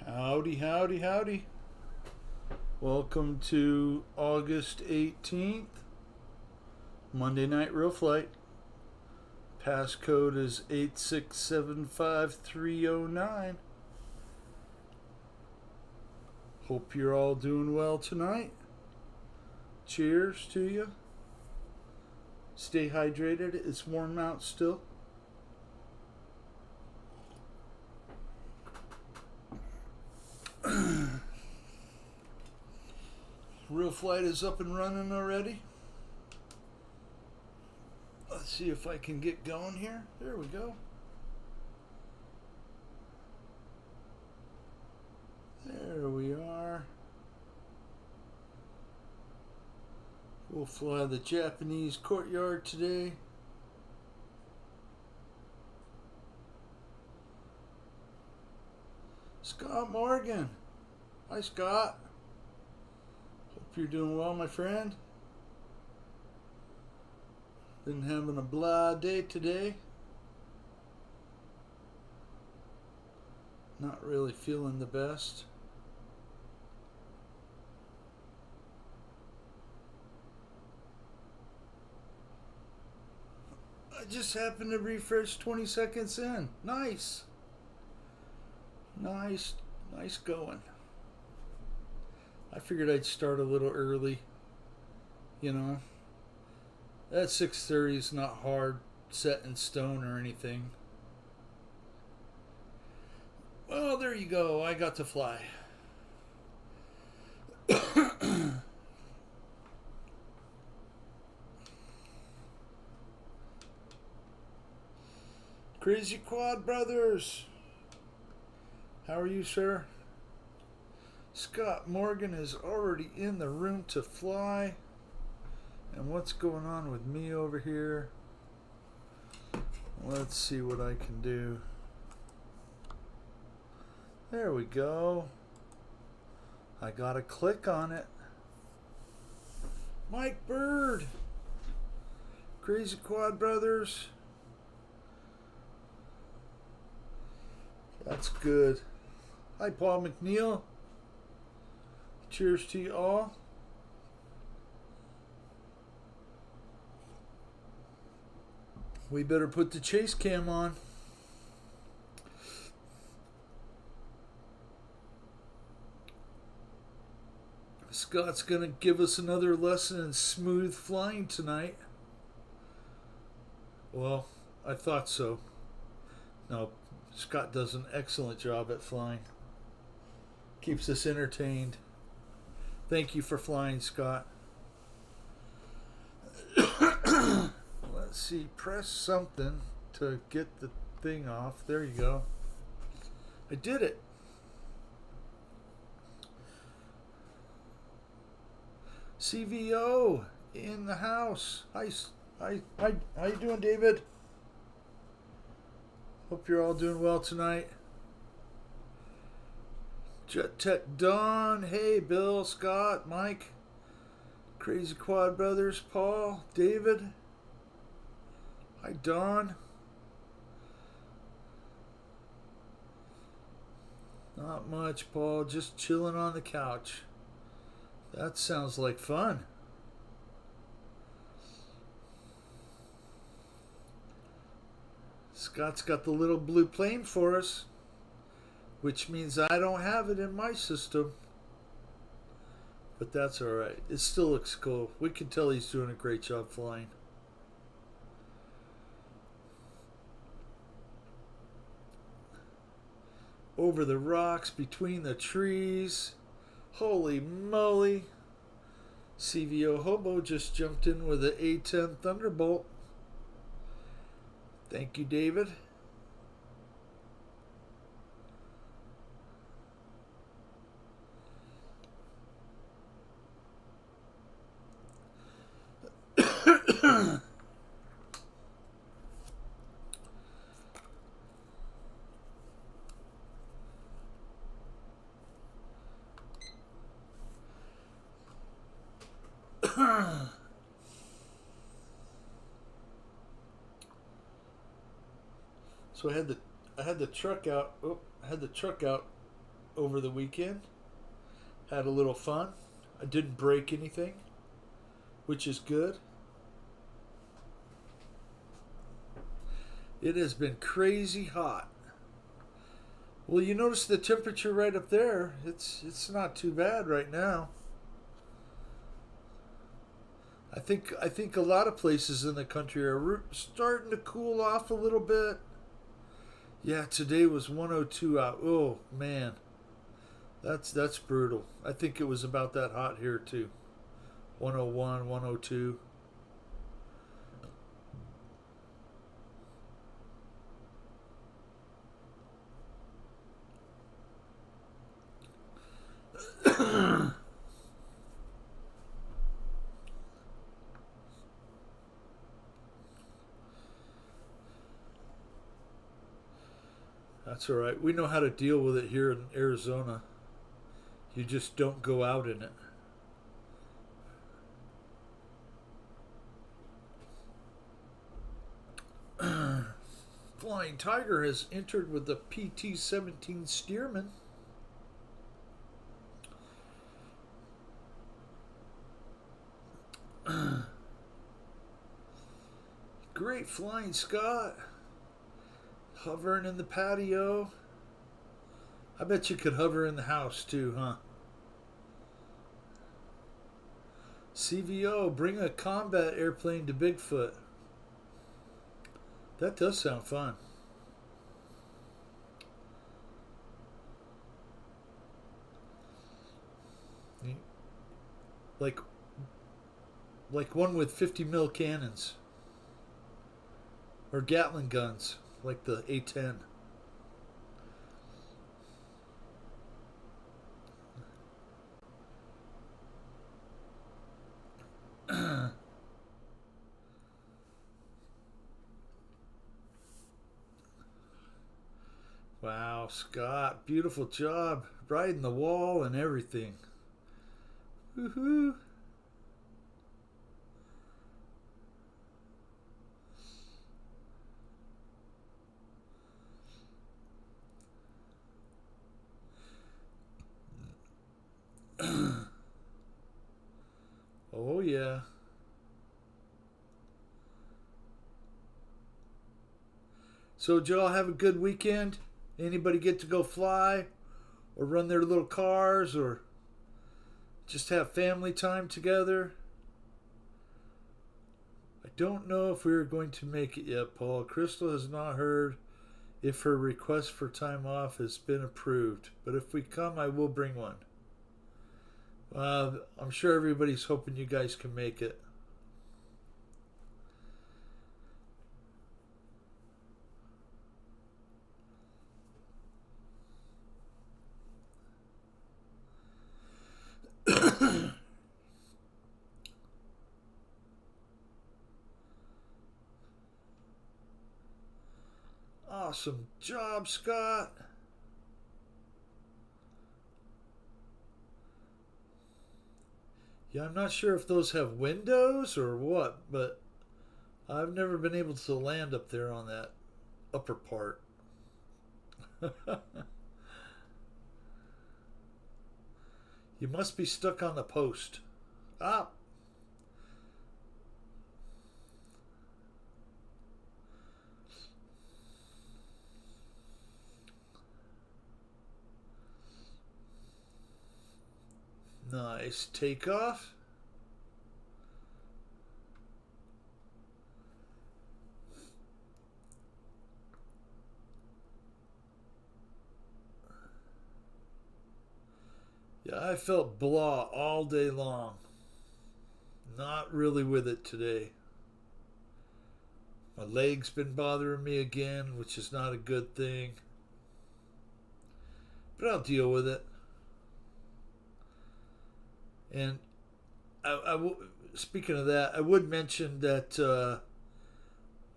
Howdy, howdy, howdy. Welcome to August 18th, Monday Night Real Flight. Passcode is 8675309. Hope you're all doing well tonight. Cheers to you. Stay hydrated. It's warm out still. Real Flight is up and running already. Let's see if I can get going here. There we go. There we are. We'll fly the Japanese courtyard today. Scott Morgan. Hi, Scott. Hope you're doing well, my friend. Been having a blah day today. Not really feeling the best. I just happened to refresh 20 seconds in. Nice. Nice going. I figured I'd start a little early. You know, that 6:30 is not hard, set in stone or anything. Well, there you go. I got to fly. Crazy Quad Brothers. How are you, sir? Scott Morgan is already in the room to fly. And what's going on with me over here? Let's see what I can do. There we go. I gotta click on it. Mike Bird. Crazy Quad Brothers. That's good. Hi, Paul McNeil. Cheers to you all. We better put the chase cam on. Scott's going to give us another lesson in smooth flying tonight. Well, I thought so. No, Scott does an excellent job at flying. Keeps us entertained. Thank you for flying, Scott. Let's see, press something to get the thing off. There you go. I did it. CVO in the house. Hi, how you doing, David? Hope you're all doing well tonight. Jet Tech Don. Hey, Bill, Scott, Mike, Crazy Quad Brothers, Paul, David. Hi, Don. Not much, Paul. Just chilling on the couch. That sounds like fun. Scott's got the little blue plane for us, which means I don't have it in my system. But that's alright. It still looks cool. We can tell he's doing a great job flying. Over the rocks, between the trees. Holy moly. CVO Hobo just jumped in with an A-10 Thunderbolt. Thank you, David. So I had the truck out. Oh, I had the truck out over the weekend. Had a little fun. I didn't break anything, which is good. It has been crazy hot. Well, you notice the temperature right up there. It's not too bad right now. I think a lot of places in the country are starting to cool off a little bit. Yeah, today was 102 out. Oh man, that's brutal. I think it was about that hot here too. 101, 102. That's all right. We know how to deal with it here in Arizona. You just don't go out in it. Flying Tiger has entered with the PT-17 Stearman. Great flying, Scott. Hovering in the patio. I bet you could hover in the house too, huh? CVO, bring a combat airplane to Bigfoot. That does sound fun. Like like one with 50 mil cannons or Gatling guns, like the A-10. Wow, Scott, beautiful job riding the wall and everything. Woohoo! Oh yeah. So did y'all have a good weekend? Anybody get to go fly or run their little cars or just have family time together? I don't know if we are going to make it yet, Paul. Crystal has not heard if her request for time off has been approved, but if we come, I will bring one. I'm sure everybody's hoping you guys can make it. Awesome job, Scott. Yeah, I'm not sure if those have windows or what, but I've never been able to land up there on that upper part. You must be stuck on the post. Ah, nice takeoff. Yeah, I felt blah all day long. Not really with it today. My leg's been bothering me again, which is not a good thing. But I'll deal with it. And speaking of that, I would mention that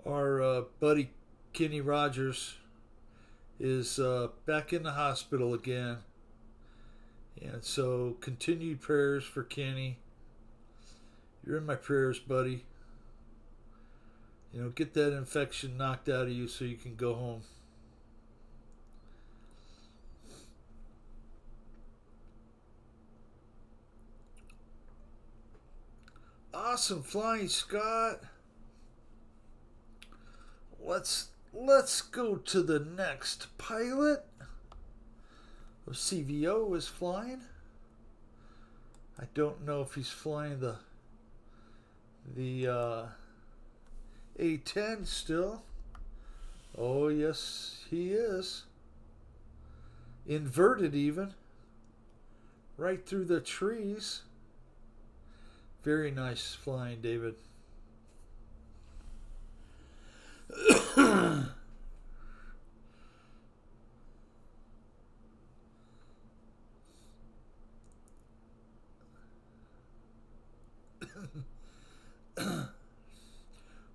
our buddy Kenny Rogers is back in the hospital again. And so, continued prayers for Kenny. You're in my prayers, buddy. You know, get that infection knocked out of you so you can go home. Awesome flying, Scott. Let's go to the next pilot. CVO is flying. I don't know if he's flying the A10 still. Oh yes, he is. Inverted even. Right through the trees. Very nice flying, David.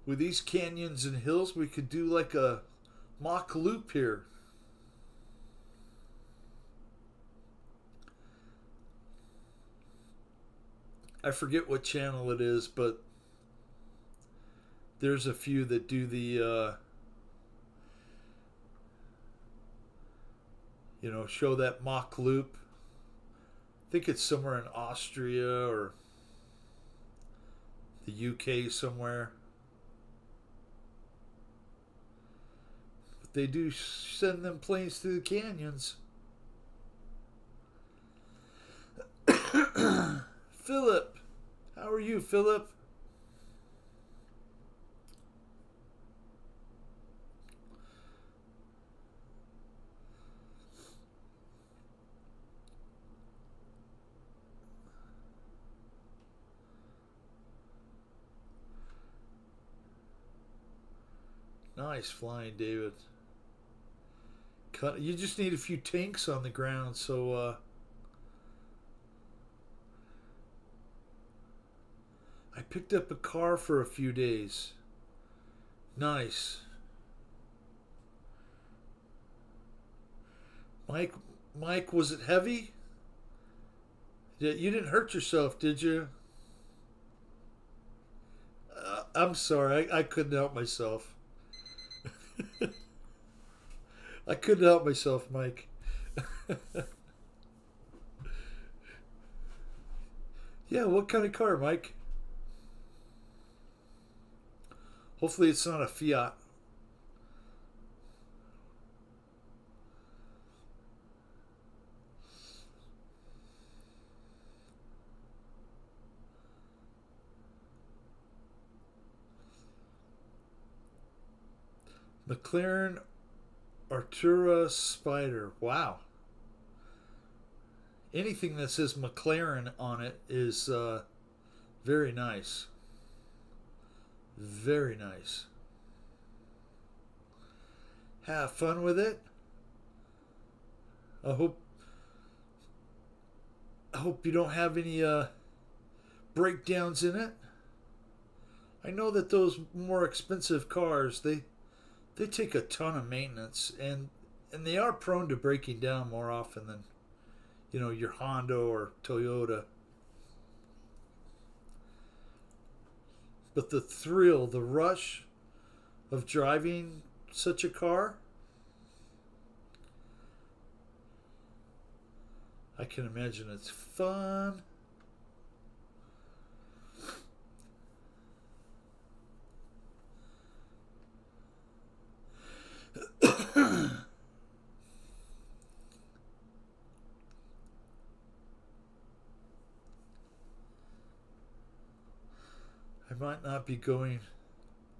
With these canyons and hills, we could do like a mock loop here. I forget what channel it is, but there's a few that do the, show that mock loop. I think it's somewhere in Austria or the UK somewhere. But they do send them planes through the canyons. Philip, how are you, Philip? Nice flying, David. You just need a few tanks on the ground, so I picked up a car for a few days. Nice. Mike, was it heavy? You didn't hurt yourself, did you? I'm sorry, I couldn't help myself. I couldn't help myself, Mike. Yeah, what kind of car, Mike? Hopefully it's not a Fiat. McLaren Artura Spider. Wow. Anything that says McLaren on it is very nice. Very nice. Have fun with it. I hope you don't have any breakdowns in it. I know that those more expensive cars, they take a ton of maintenance, and they are prone to breaking down more often than your Honda or Toyota. But the thrill, the rush of driving such a car, I can imagine it's fun.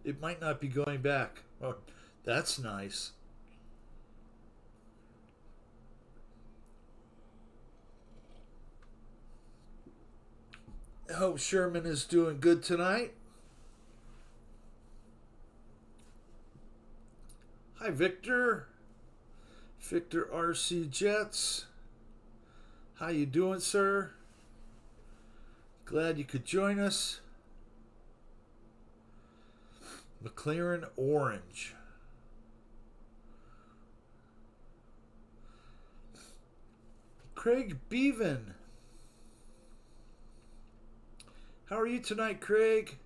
It might not be going back. Oh, that's nice. I hope Sherman is doing good tonight. Hi, Victor. Victor RC Jets. How you doing, sir? Glad you could join us. McLaren Orange. Craig Bevan. How are you tonight, Craig?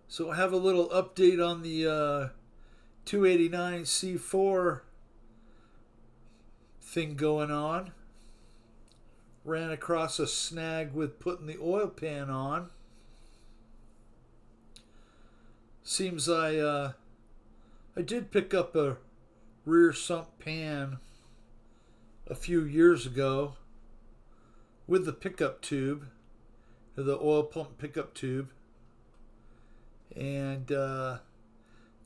So I have a little update on the 289 C4 thing going on. Ran across a snag with putting the oil pan on. Seems I did pick up a rear sump pan a few years ago with the pickup tube, the oil pump pickup tube, and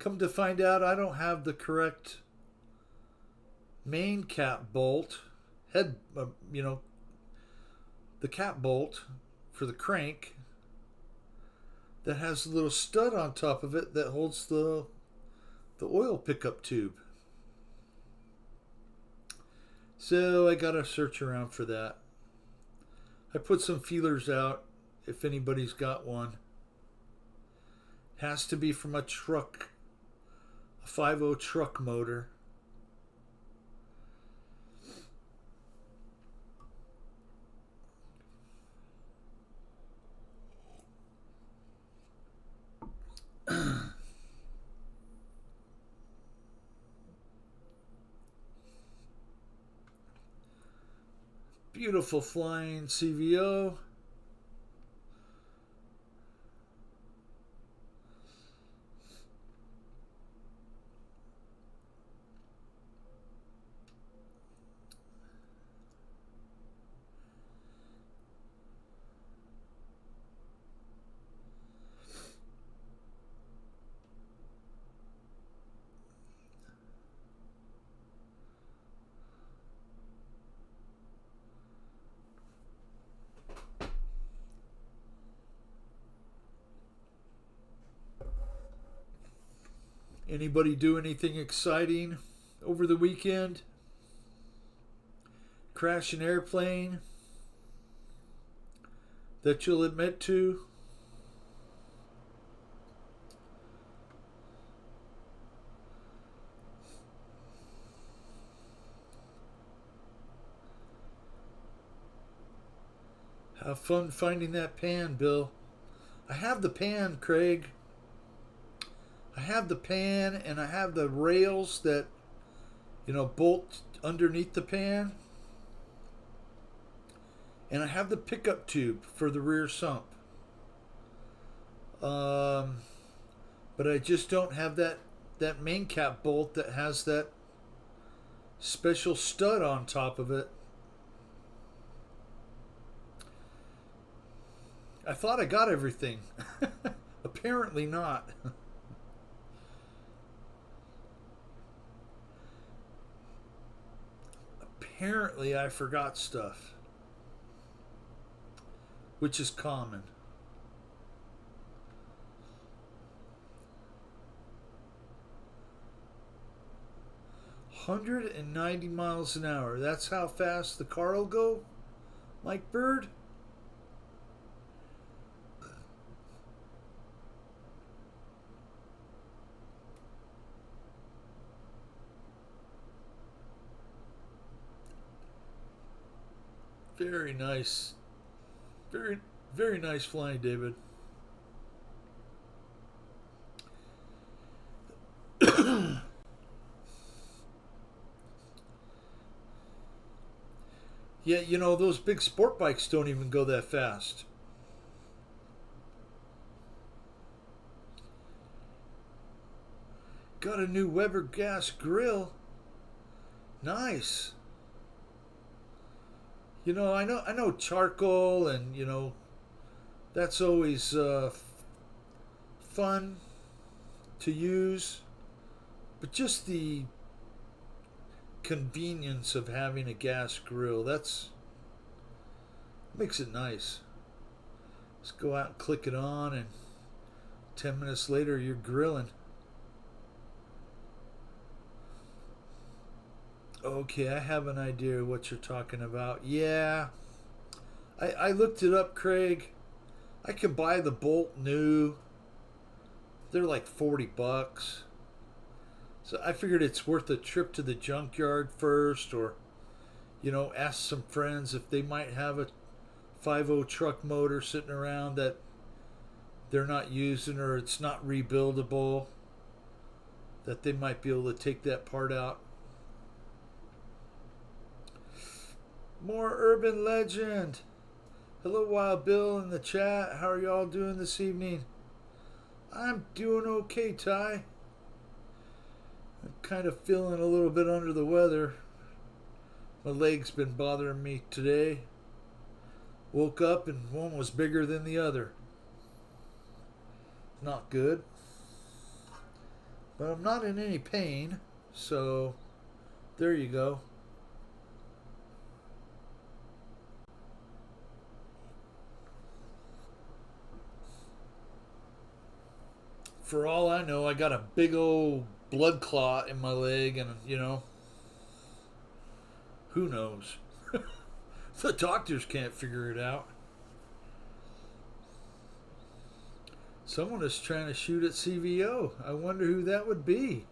come to find out I don't have the correct main cap bolt, head, the cap bolt for the crank that has a little stud on top of it that holds the oil pickup tube. So I gotta search around for that. I put some feelers out if anybody's got one. Has to be from a truck, a 5.0 truck motor. Beautiful flying CVO. Anybody do anything exciting over the weekend? Crash an airplane that you'll admit to? Have fun finding that pan, Bill. I have the pan, Craig. I have the pan and I have the rails that, bolt underneath the pan. And I have the pickup tube for the rear sump. But I just don't have that main cap bolt that has that special stud on top of it. I thought I got everything. Apparently not. Apparently I forgot stuff, which is common. $190 miles an hour. That's how fast the car will go, Mike Bird? Very nice. Very, very nice flying, David. Yeah, those big sport bikes don't even go that fast. Got a new Weber gas grill. Nice. I know charcoal, and that's always fun to use, but just the convenience of having a gas grill, that's makes it nice. Just go out and click it on, and 10 minutes later you're grilling. Okay, I have an idea what you're talking about. Yeah, I looked it up, Craig. I can buy the bolt new. They're like $40. So I figured it's worth a trip to the junkyard first, or ask some friends if they might have a 5.0 truck motor sitting around that they're not using, or it's not rebuildable, that they might be able to take that part out. More urban legend. Hello, Wild Bill in the chat. How are y'all doing this evening? I'm doing okay, Ty. I'm kind of feeling a little bit under the weather. My leg's been bothering me today. Woke up and one was bigger than the other. Not good. But I'm not in any pain, so there you go. For all I know, I got a big old blood clot in my leg, and who knows? The doctors can't figure it out. Someone is trying to shoot at CVO. I wonder who that would be.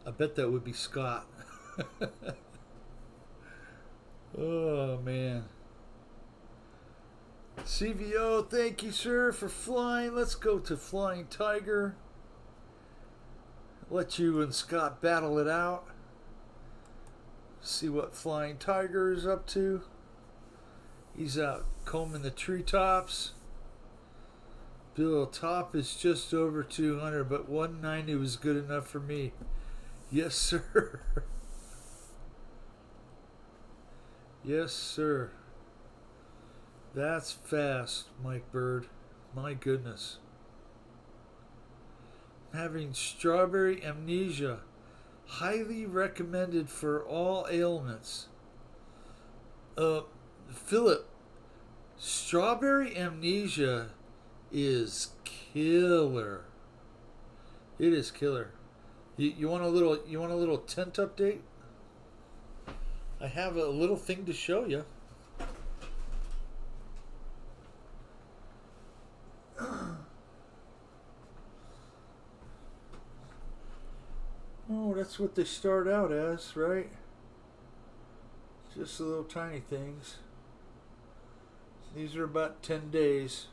I bet that would be Scott. Oh, man. CVO, thank you, sir, for flying. Let's go to Flying Tiger. Let you and Scott battle it out. See what Flying Tiger is up to. He's out combing the treetops. Bill, top is just over 200, but 190 was good enough for me. Yes, sir. Yes, sir. That's fast, Mike Bird. My goodness. I'm having strawberry amnesia. Highly recommended for all ailments. Philip, strawberry amnesia is killer. It is killer. You want a little tent update? I have a little thing to show you. Oh, that's what they start out as, right? Just little tiny things. These are about 10 days,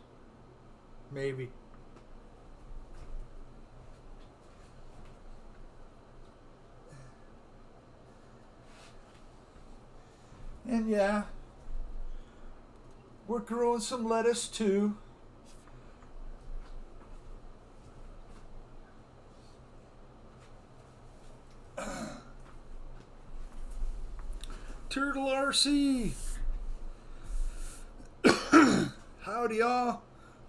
maybe. And yeah, we're growing some lettuce too. Turtle RC. Howdy, y'all.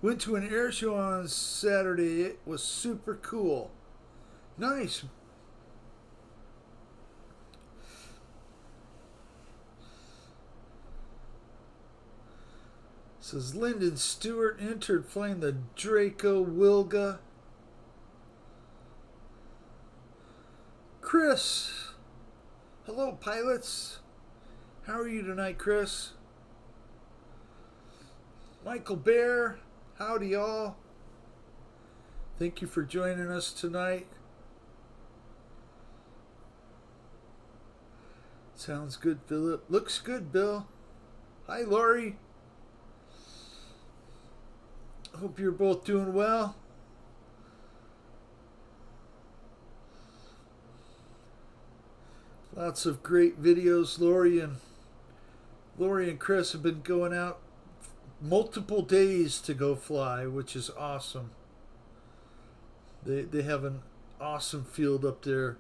Went to an air show on Saturday. It was super cool. Nice. Says Lyndon Stewart entered flying the Draco Wilga. Chris. Hello, pilots. How are you tonight, Chris? Michael Bear. Howdy, y'all. Thank you for joining us tonight. Sounds good, Philip. Looks good, Bill. Hi, Lori. Hope you're both doing well. Lots of great videos. Lori and Chris have been going out multiple days to go fly, which is awesome. They have an awesome field up there.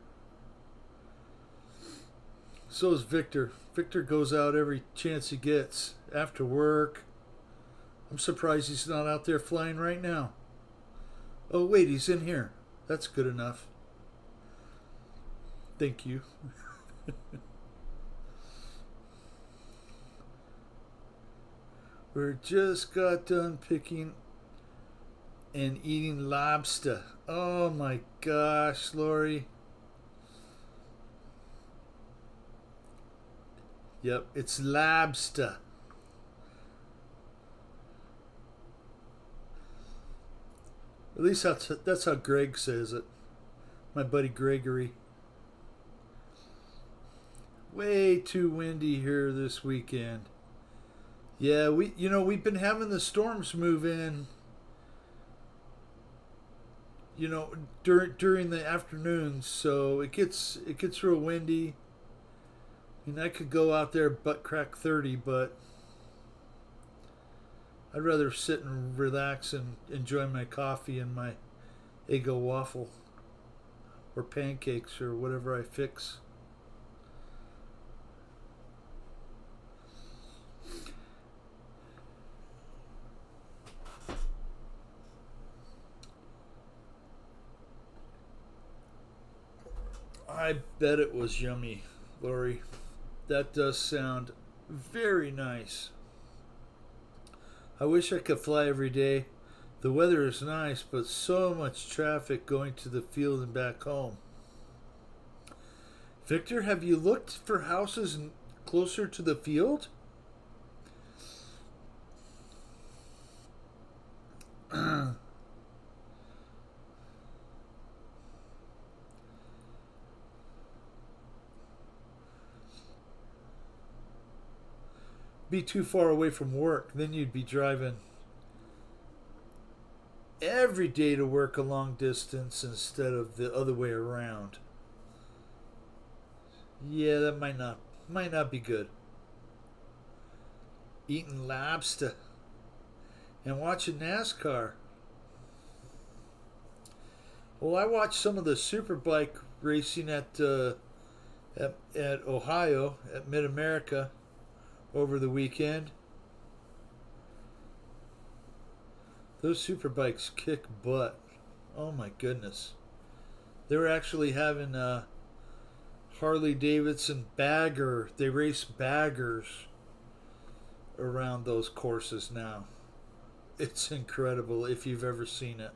So is Victor. Victor goes out every chance he gets after work. I'm surprised he's not out there flying right now. Oh, wait, he's in here. That's good enough. Thank you. We just got done picking and eating lobster. Oh my gosh, Lori. Yep, it's lobster. At least that's how Greg says it. My buddy Gregory. Way too windy here this weekend. Yeah, we've been having the storms move in, during the afternoons, so it gets real windy. I mean, I could go out there butt crack 30, but I'd rather sit and relax and enjoy my coffee and my Eggo waffle or pancakes or whatever I fix. I bet it was yummy, Lori. That does sound very nice. I wish I could fly every day. The weather is nice, but so much traffic going to the field and back home. Victor, have you looked for houses closer to the field? Be too far away from work. Then you'd be driving every day to work a long distance instead of the other way around. Yeah, that might not be good. Eating lobster and watching NASCAR. Well, I watched some of the superbike racing at Ohio at Mid America over the weekend. Those superbikes kick butt. Oh my goodness. They were actually having Harley Davidson bagger. They race baggers around those courses now. It's incredible if you've ever seen it.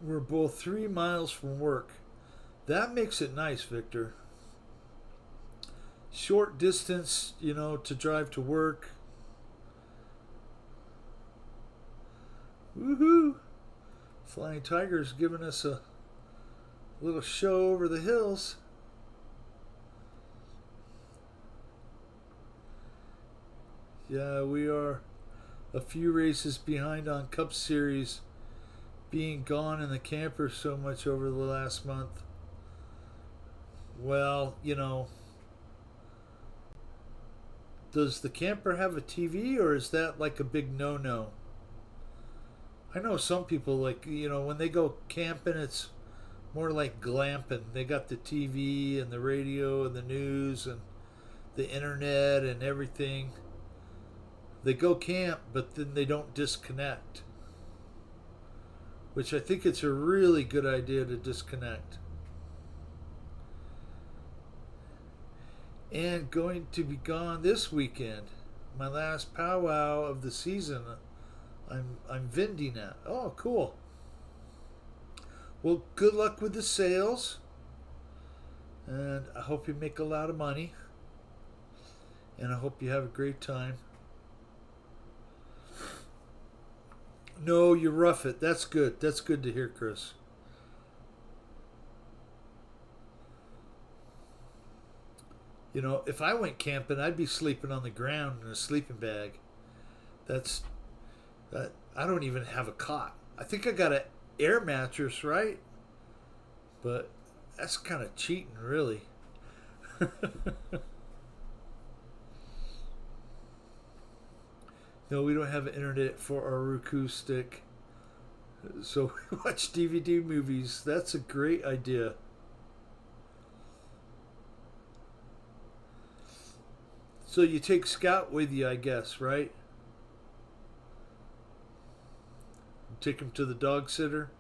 We're both 3 miles from work. That makes it nice, Victor. Short distance, to drive to work. Woohoo! Flying Tiger's giving us a little show over the hills. Yeah, we are a few races behind on Cup Series, being gone in the camper so much over the last month. Well, does the camper have a TV, or is that like a big no-no? I know some people, like, when they go camping, it's more like glamping. They got the TV and the radio and the news and the internet and everything. They go camp, but then they don't disconnect, which I think it's a really good idea to disconnect. And going to be gone this weekend. My last powwow of the season. I'm vending at. Oh, cool. Well, good luck with the sales. And I hope you make a lot of money. And I hope you have a great time. No, you rough it. That's good. That's good to hear, Chris. If I went camping, I'd be sleeping on the ground in a sleeping bag. That's that. I don't even have a cot. I think I got an air mattress, right? But that's kind of cheating, really. No, we don't have internet for our Roku stick. So we watch DVD movies. That's a great idea. So you take Scout with you, I guess, right? Take him to the dog sitter.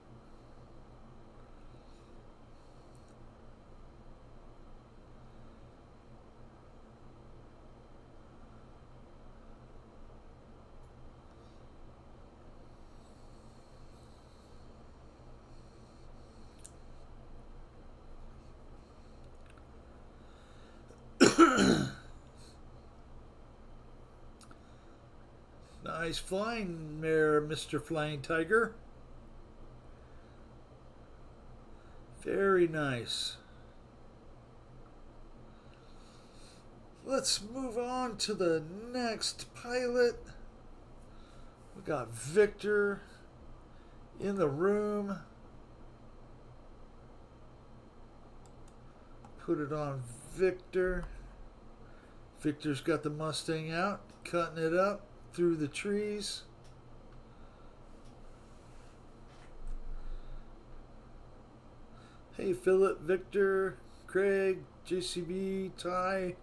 Nice flying there, Mr. Flying Tiger. Very nice. Let's move on to the next pilot. We got Victor in the room. Put it on Victor. Victor's got the Mustang out, cutting it up through the trees. Hey, Philip, Victor, Craig, JCB, Ty,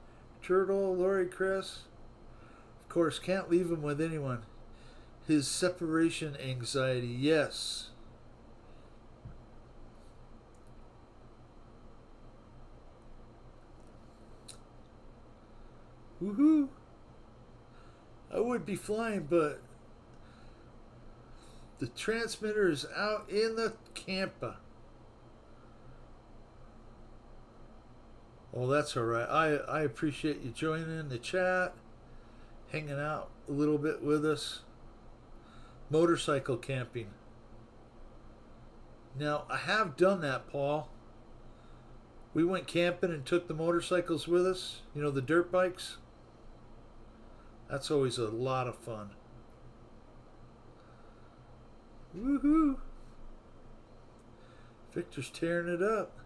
Turtle, Lori, Chris. Of course, can't leave him with anyone. His separation anxiety, yes. Woohoo! I would be flying, but the transmitter is out in the camper. Oh, that's all right. I appreciate you joining the chat, hanging out a little bit with us. Motorcycle camping. Now, I have done that, Paul. We went camping and took the motorcycles with us. You know, the dirt bikes. That's always a lot of fun. Woohoo! Victor's tearing it up.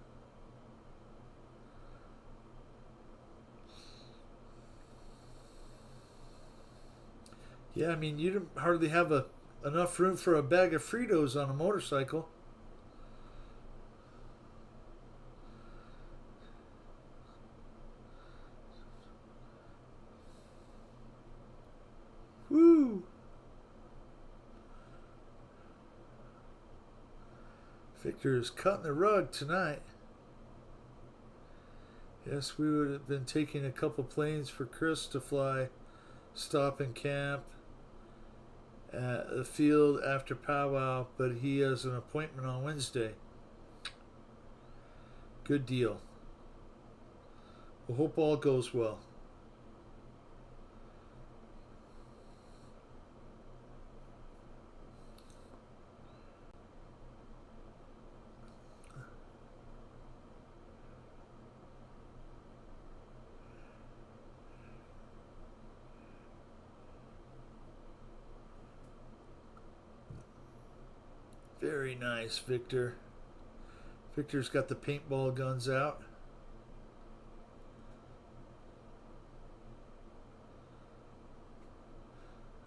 Yeah, I mean, you don't hardly have enough room for a bag of Fritos on a motorcycle. Woo! Victor is cutting the rug tonight. Yes, we would have been taking a couple planes for Chris to fly, stop and camp at the field after powwow, but he has an appointment on Wednesday. Good deal. We hope all goes well. Very nice, Victor. Victor's got the paintball guns out.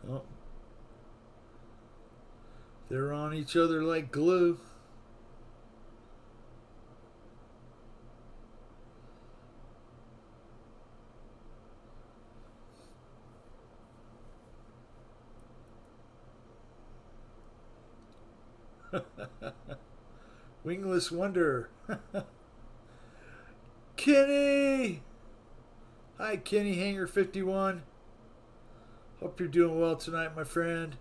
Oh. They're on each other like glue. Wingless Wonder. Kenny! Hi, Kenny Hanger 51. Hope you're doing well tonight, my friend.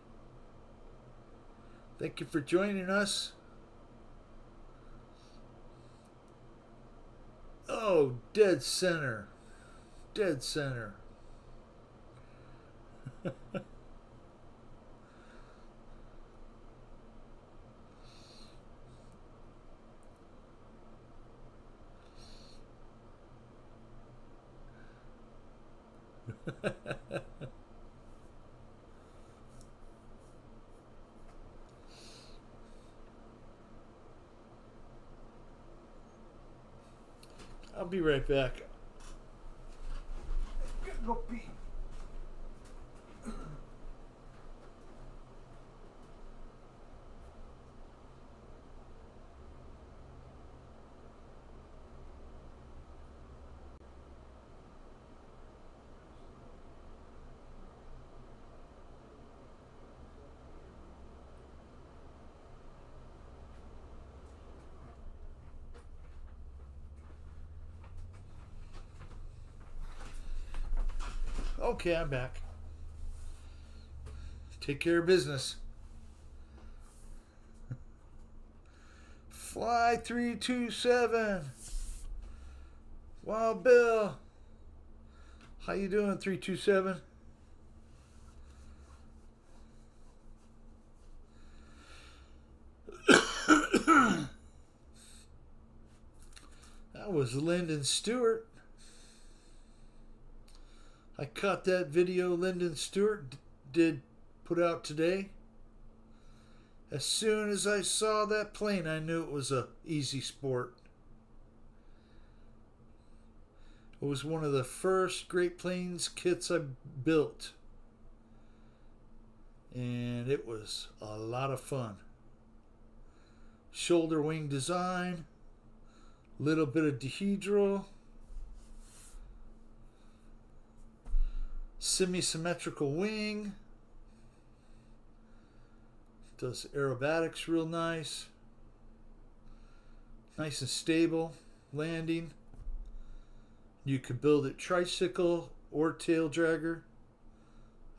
Thank you for joining us. Oh, dead center. Dead center. I'll be right back. Go pee. Okay, I'm back. Take care of business. Fly 327. Wild Bill. How you doing, 327? That was Lyndon Stewart. I caught that video Lyndon Stewart did put out today. As soon as I saw that plane, I knew it was a Easy Sport. It was one of the first Great Plains kits I built. And it was a lot of fun. Shoulder wing design, little bit of dihedral, semi-symmetrical wing, does aerobatics real nice, nice and stable landing. You could build it tricycle or tail dragger.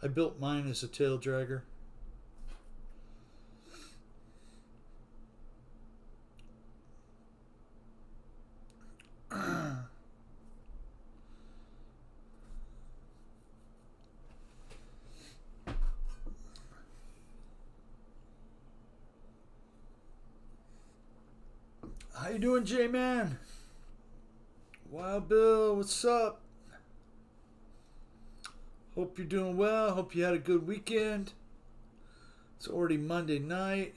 I built mine as a tail dragger. How you doing, J-Man? Wild Bill, what's up? Hope you're doing well. Hope you had a good weekend. It's already Monday night.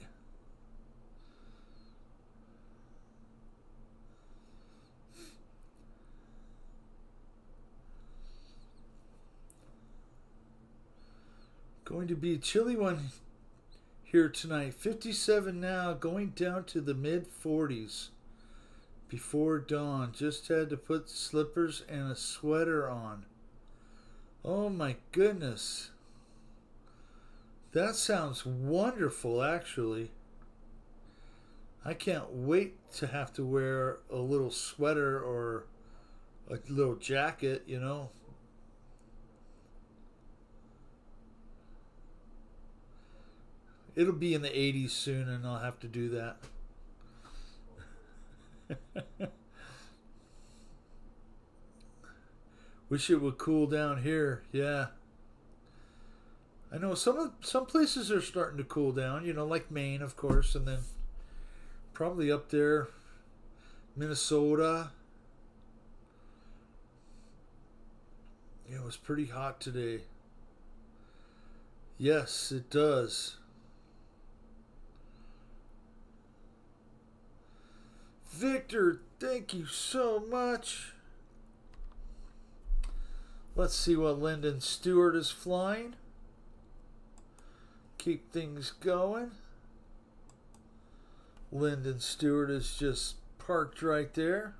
Going to be a chilly one here tonight. 57 now, going down to the mid 40s before dawn. Just had to put slippers and a sweater on. Oh my goodness. That sounds wonderful, actually. I can't wait to have to wear a little sweater or a little jacket, you know. It'll be in the 80s soon, and I'll have to do that. Wish it would cool down here. Yeah. I know some places are starting to cool down, you know, like Maine, of course, and then probably up there, Minnesota. Yeah, it was pretty hot today. Yes, it does. Victor, thank you so much. Let's see what Lyndon Stewart is flying. Keep things going. Lyndon Stewart is just parked right there.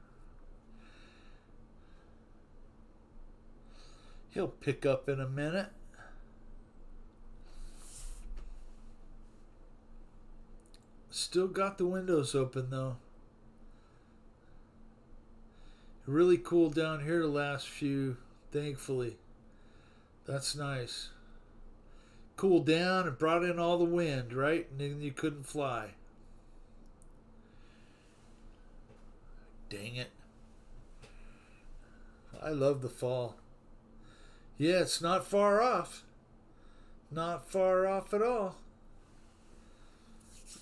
He'll pick up in a minute. Still got the windows open though. It really cooled down here the last few, thankfully. That's nice. Cooled down and brought in all the wind, right? And then you couldn't fly. Dang it. I love the fall. Yeah, it's not far off. Not far off at all.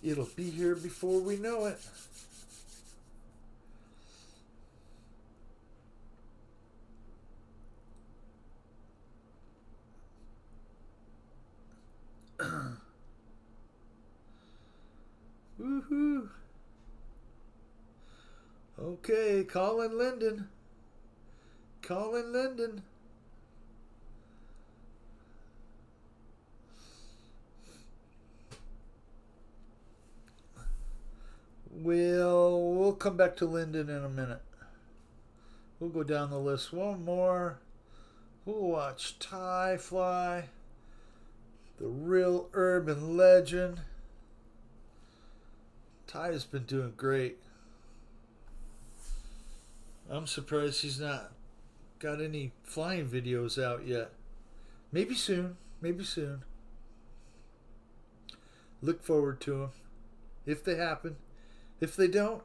It'll be here before we know it. Woohoo. Okay, Colin Linden. Colin Linden. We'll come back to Linden in a minute. We'll go down the list one more. We'll watch Ty fly. The real urban legend. Ty has been doing great. I'm surprised he's not got any flying videos out yet. Maybe soon. Maybe soon. Look forward to them. If they happen. If they don't,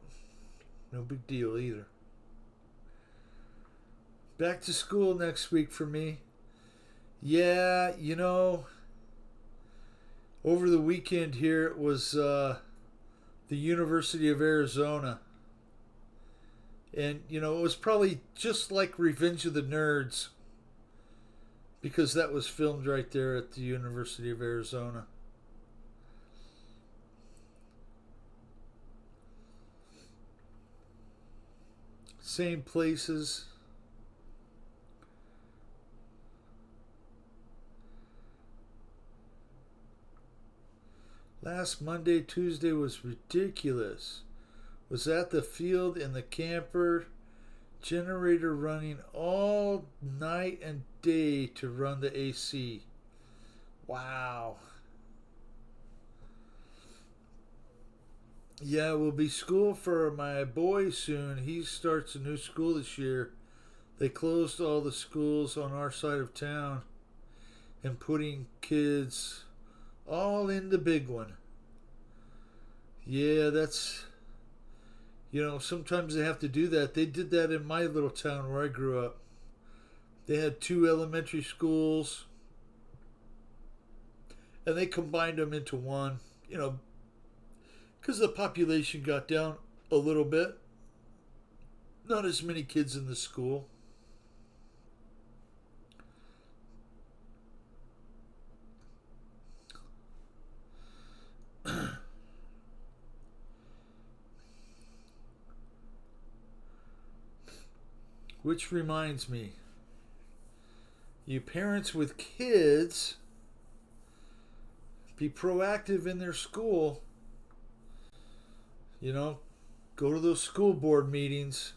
no big deal either. Back to school next week for me. Yeah, you know, over the weekend here it was the University of Arizona. And, you know, it was probably just like Revenge of the Nerds because that was filmed right there at the University of Arizona. Same places. Last Monday, Tuesday was ridiculous. Was at the field in the camper, generator running all night and day to run the AC. Wow. Yeah, it will be school for my boy soon. He starts a new school this year. They closed all the schools on our side of town and putting kids all in the big one. Yeah, that's, you know, sometimes they have to do that. They did that in my little town where I grew up. They had 2 elementary schools and they combined them into one, you know, because the population got down a little bit. Not as many kids in the school. Which reminds me, you parents with kids, be proactive in their school. You know, go to those school board meetings.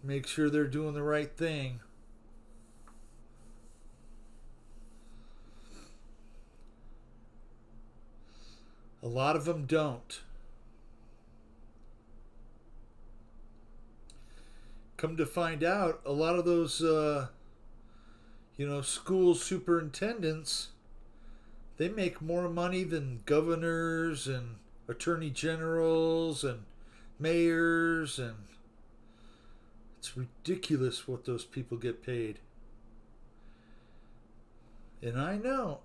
Make sure they're doing the right thing. A lot of them don't. Come to find out, a lot of those, school superintendents, they make more money than governors and attorney generals and mayors, and it's ridiculous what those people get paid. And I know,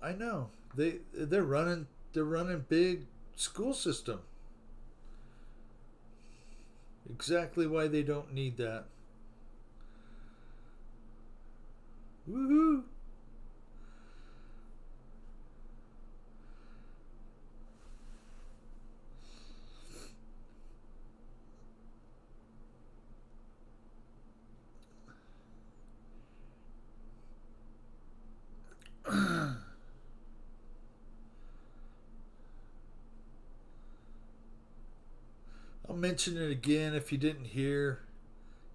they're running big school system. Exactly why they don't need that. Woohoo! I'll mention it again if you didn't hear.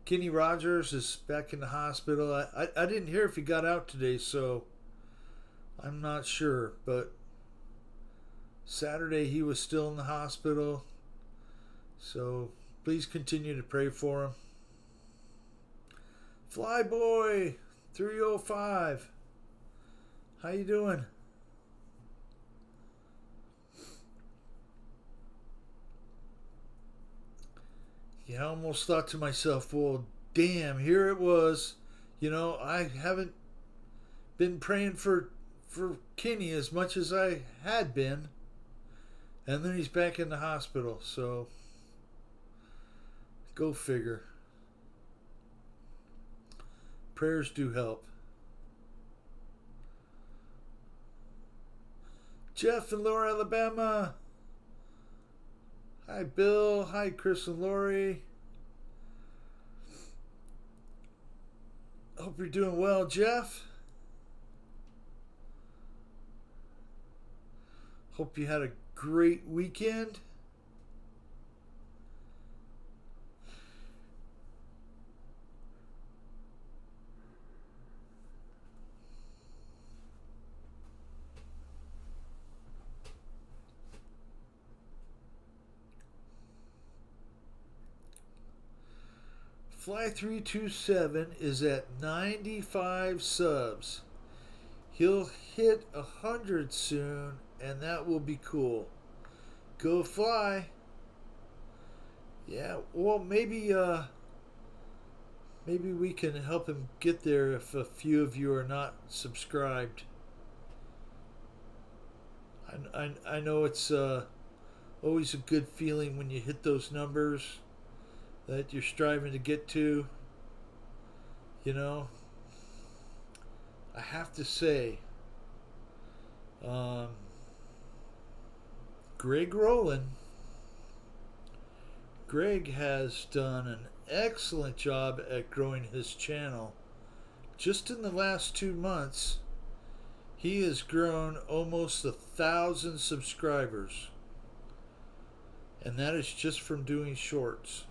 Kenny Rogers is back in the hospital. I didn't hear if he got out today, so I'm not sure. But Saturday he was still in the hospital. So please continue to pray for him. Flyboy 305. How you doing? Yeah, I almost thought to myself, well, damn, here it was. You know, I haven't been praying for Kenny as much as I had been. And then he's back in the hospital, so go figure. Prayers do help. Jeff in Lower Alabama. Hi, Bill. Hi, Chris and Lori. Hope you're doing well, Jeff. Hope you had a great weekend. Fly 327 is at 95 subs. He'll hit 100 soon, and that will be cool. Go Fly. Yeah, well, maybe we can help him get there if a few of you are not subscribed. I know it's always a good feeling when you hit those numbers. that you're striving to get to. You know, I have to say, um, Greg Rowland, Greg has done an excellent job at growing his channel. Just in the last 2 months, he has grown almost 1,000 subscribers. And that is just from doing shorts.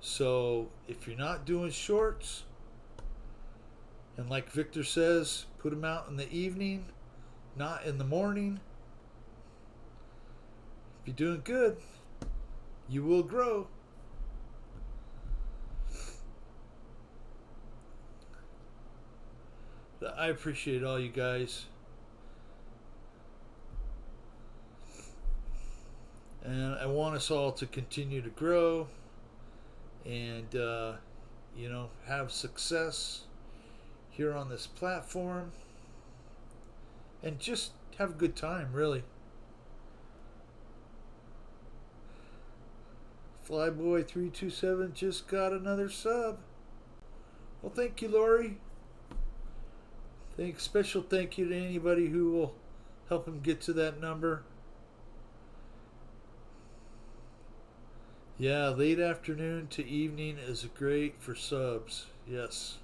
So if you're not doing shorts, and like Victor says, put them out in the evening, not in the morning. If you're doing good, you will grow. I appreciate all you guys. And I want us all to continue to grow and, have success here on this platform. And just have a good time, really. Flyboy327 just got another sub. Well, thank you, Lori. Special thank you to anybody who will help him get to that number. Yeah, late afternoon to evening is great for subs. Yes.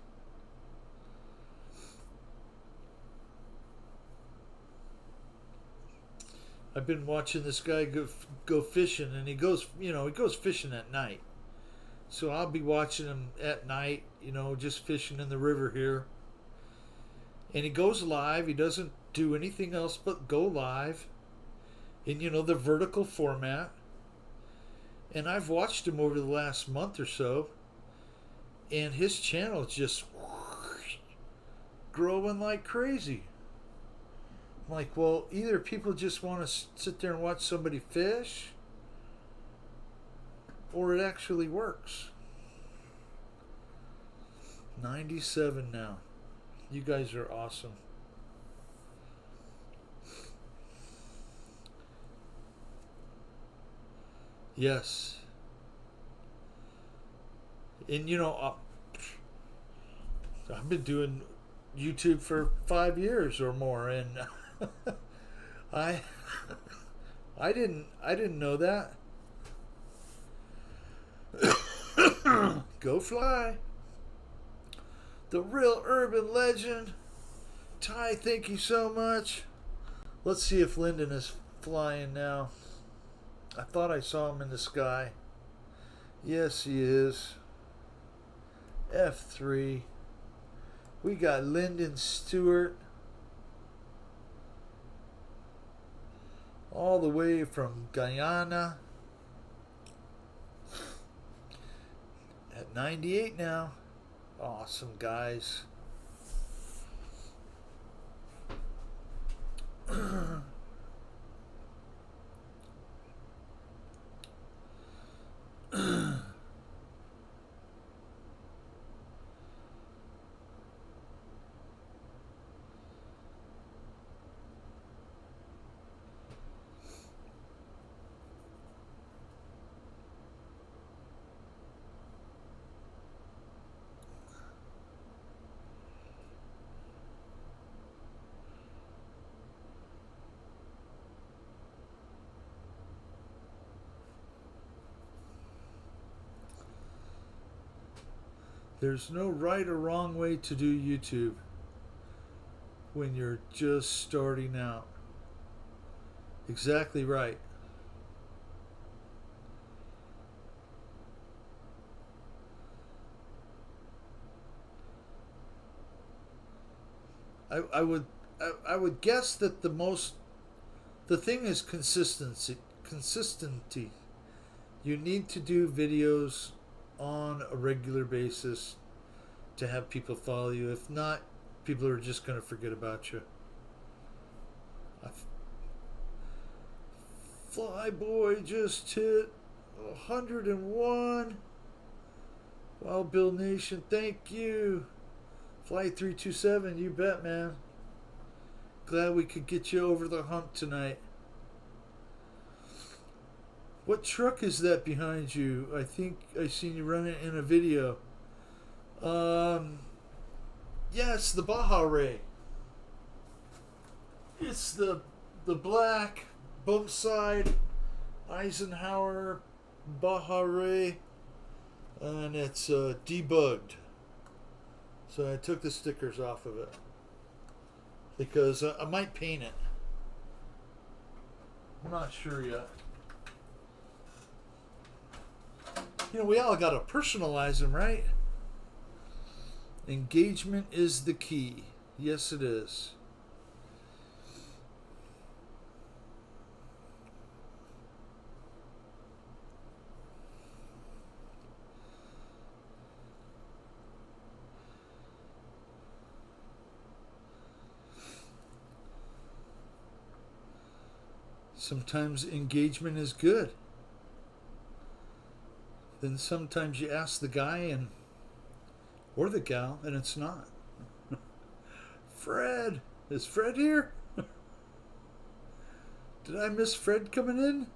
I've been watching this guy go fishing, and he goes fishing at night. So I'll be watching him at night, just fishing in the river here. And he goes live. He doesn't do anything else but go live in, the vertical format. And I've watched him over the last month or so, and his channel is just growing like crazy. I'm like, well, either people just want to sit there and watch somebody fish, or it actually works. 97 now. You guys are awesome. Yes. And I've been doing YouTube for 5 years or more, and I didn't know that. Go fly. The real urban legend. Ty, thank you so much. Let's see if Lyndon is flying now. I thought I saw him in the sky. Yes, he is. F3. We got Lyndon Stewart. All the way from Guyana. At 98 now. Awesome, guys. There's no right or wrong way to do YouTube when you're just starting out. Exactly right. I would guess that the thing is consistency. You need to do videos on a regular basis to have people follow you. If not, people are just going to forget about you. Flyboy just hit 101. Wild Bill Nation, thank you. Fly327, you bet, man. Glad we could get you over the hump tonight. What truck is that behind you? I think I seen you run it in a video. Um, yeah, it's the Baja Ray. It's the black bump side Eisenhower Baja Ray, and it's debugged. So I took the stickers off of it because I might paint it. I'm not sure yet. You know, we all got to personalize them, right? Engagement is the key. Yes, it is. Sometimes engagement is good. Then sometimes you ask the guy and or the gal and it's not. Fred, is Fred here? Did I miss Fred coming in?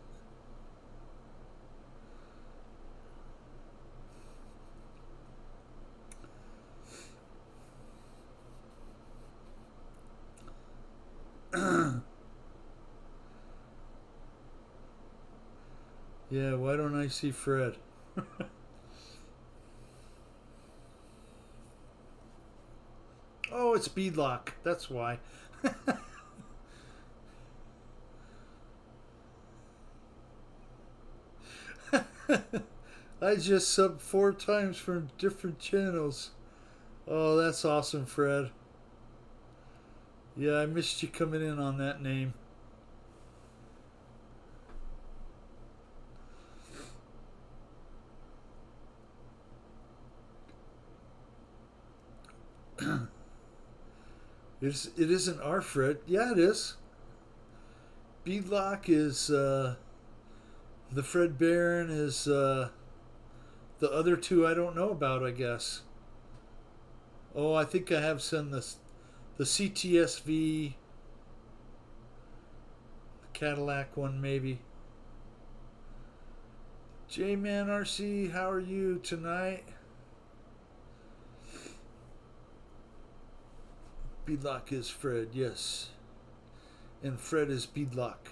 Yeah, why don't I see Fred? Oh, it's beadlock. That's why. I just subbed 4 times from different channels. Oh, that's awesome, Fred. Yeah, I missed you coming in on that name. It isn't our Fred. Yeah, it is. Beadlock is the Fred Barron is the other two I don't know about, I guess. Oh, I think I have seen the CTSV, the Cadillac one maybe. J-Man RC, how are you tonight? Beadlock is Fred, yes. And Fred is Beadlock.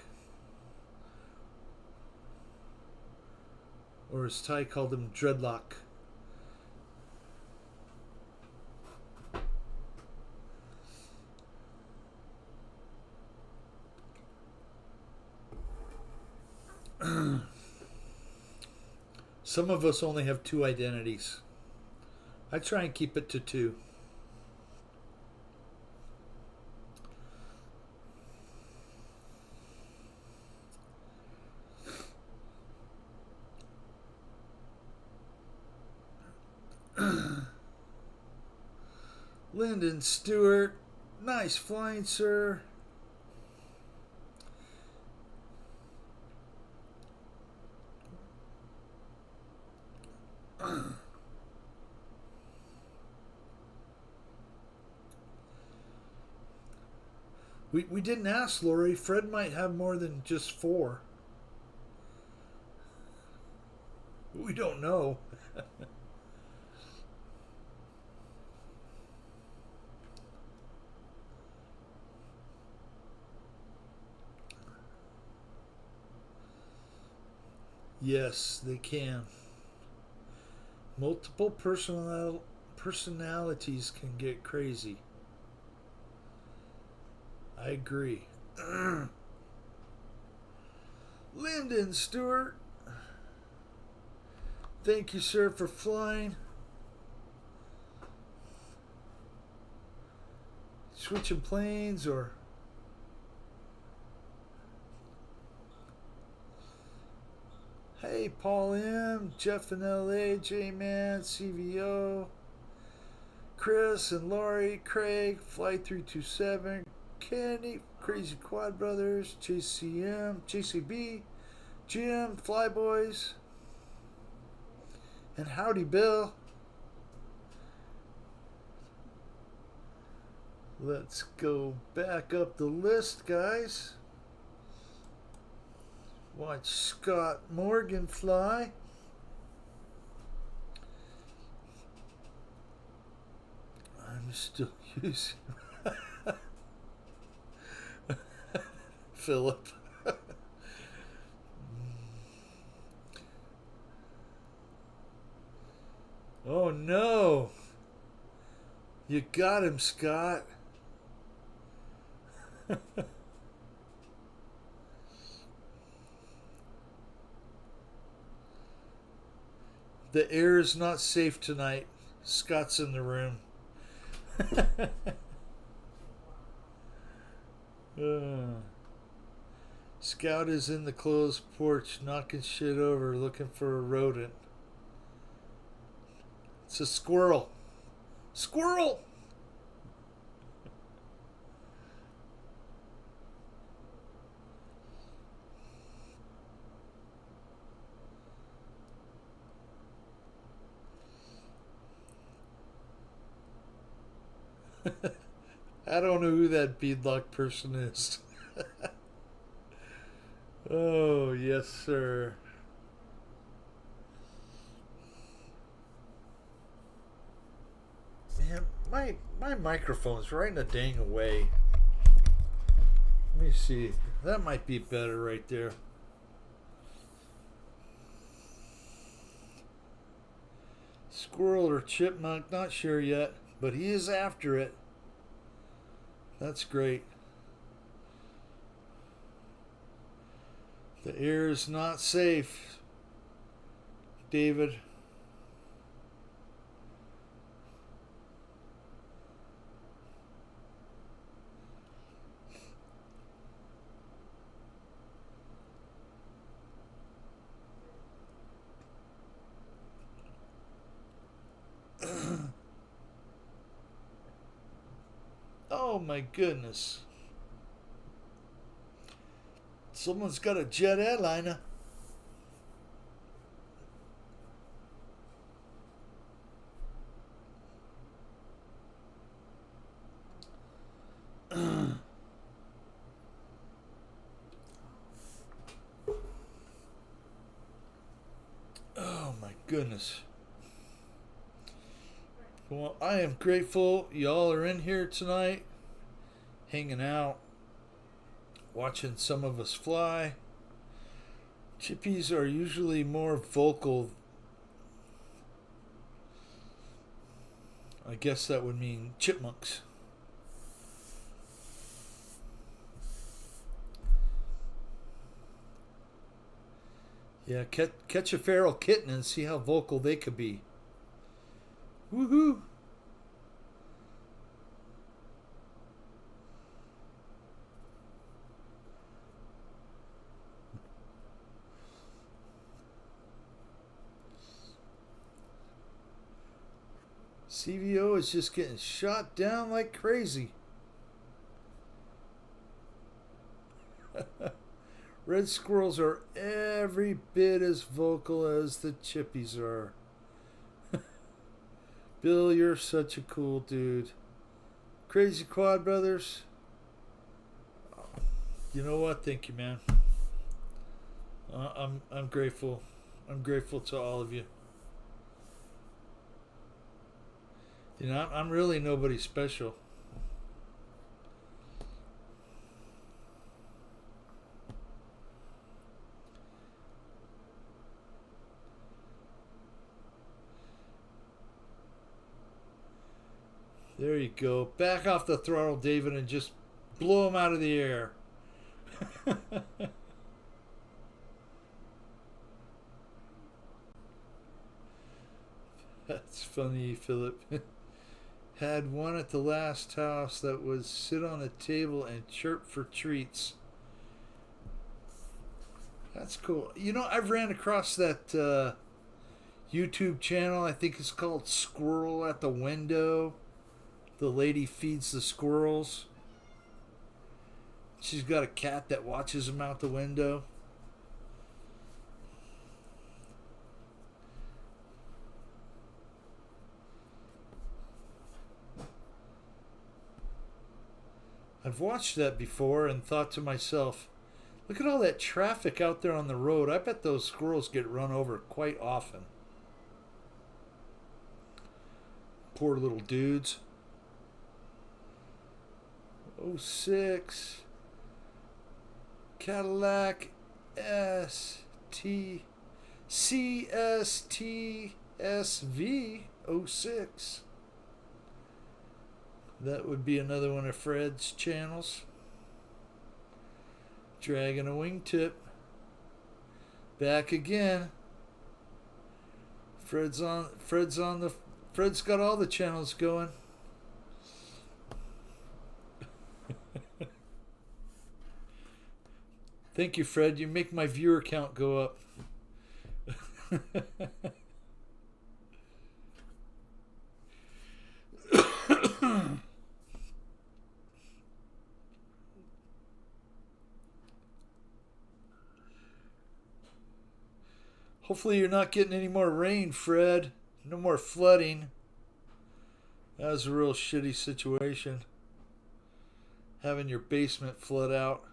Or as Ty called him, Dreadlock. Some of us only have 2 identities. I try and keep it to 2. Lyndon Stewart, nice flying, sir. We didn't ask Lori. Fred might have more than just 4. We don't know. Yes, they can. Multiple personalities can get crazy. I agree. Lyndon Stewart, thank you, sir, for flying. Switching planes or... Hey, Paul M, Jeff in LA, J-Man, CVO, Chris and Laurie, Craig, Flight 327, Kenny, Crazy Quad Brothers, JCM, JCB, Jim, Flyboys, and Howdy Bill. Let's go back up the list, guys. Watch Scott Morgan fly. I'm still using Philip. Oh no! You got him, Scott. The air is not safe tonight. Scott's in the room. Scout is in the closed porch, knocking shit over, looking for a rodent. It's a squirrel. Squirrel! I don't know who that beadlock person is. Oh, yes, sir. Man, my microphone's right in the dang away. Let me see. That might be better right there. Squirrel or chipmunk, not sure yet, but he is after it. That's great. The air is not safe, David. Oh my goodness. Someone's got a jet airliner. Oh my goodness. Well, I am grateful y'all are in here tonight, hanging out, watching some of us fly. Chippies are usually more vocal. I guess that would mean chipmunks. Yeah, catch a feral kitten and see how vocal they could be. Woohoo! CVO is just getting shot down like crazy. Red squirrels are every bit as vocal as the chippies are. Bill, you're such a cool dude. Crazy Quad Brothers. You know what? Thank you, man. I'm grateful. I'm grateful to all of you. You know, I'm really nobody special. There you go. Back off the throttle, David, and just blow him out of the air. That's funny, Philip. Had one at the last house that would sit on a table and chirp for treats. That's cool. You know, I've ran across that YouTube channel. I think it's called Squirrel at the Window. The lady feeds the squirrels. She's got a cat that watches them out the window. I've watched that before and thought to myself, Look at all that traffic out there on the road. I bet those squirrels get run over quite often. Poor little dudes. '06 Cadillac ST CSTSV '06. That would be another one of Fred's channels. Dragging a wingtip. Back again. Fred's got all the channels going. Thank you, Fred. You make my viewer count go up. Hopefully you're not getting any more rain, Fred. No more flooding. That was a real shitty situation. Having your basement flood out.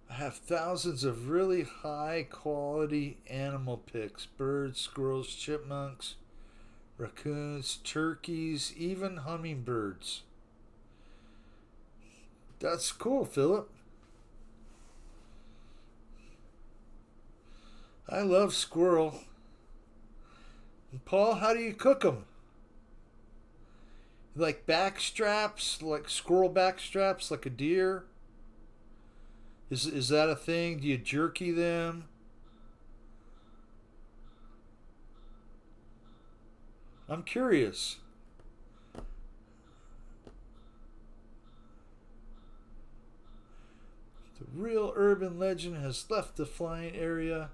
I have thousands of really high quality animal pics. Birds, squirrels, chipmunks, raccoons, turkeys, even hummingbirds. That's cool, Philip. I love squirrel. And Paul, how do you cook them? Like back straps, like squirrel back straps, like a deer? Is that a thing? Do you jerky them? I'm curious. The real urban legend has left the flying area.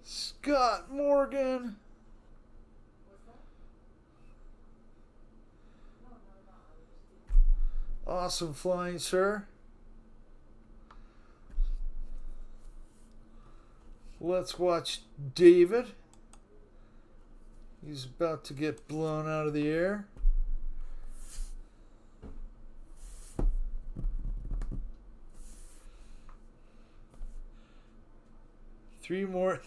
Scott Morgan. Awesome flying, sir. Let's watch David. He's about to get blown out of the air. Three more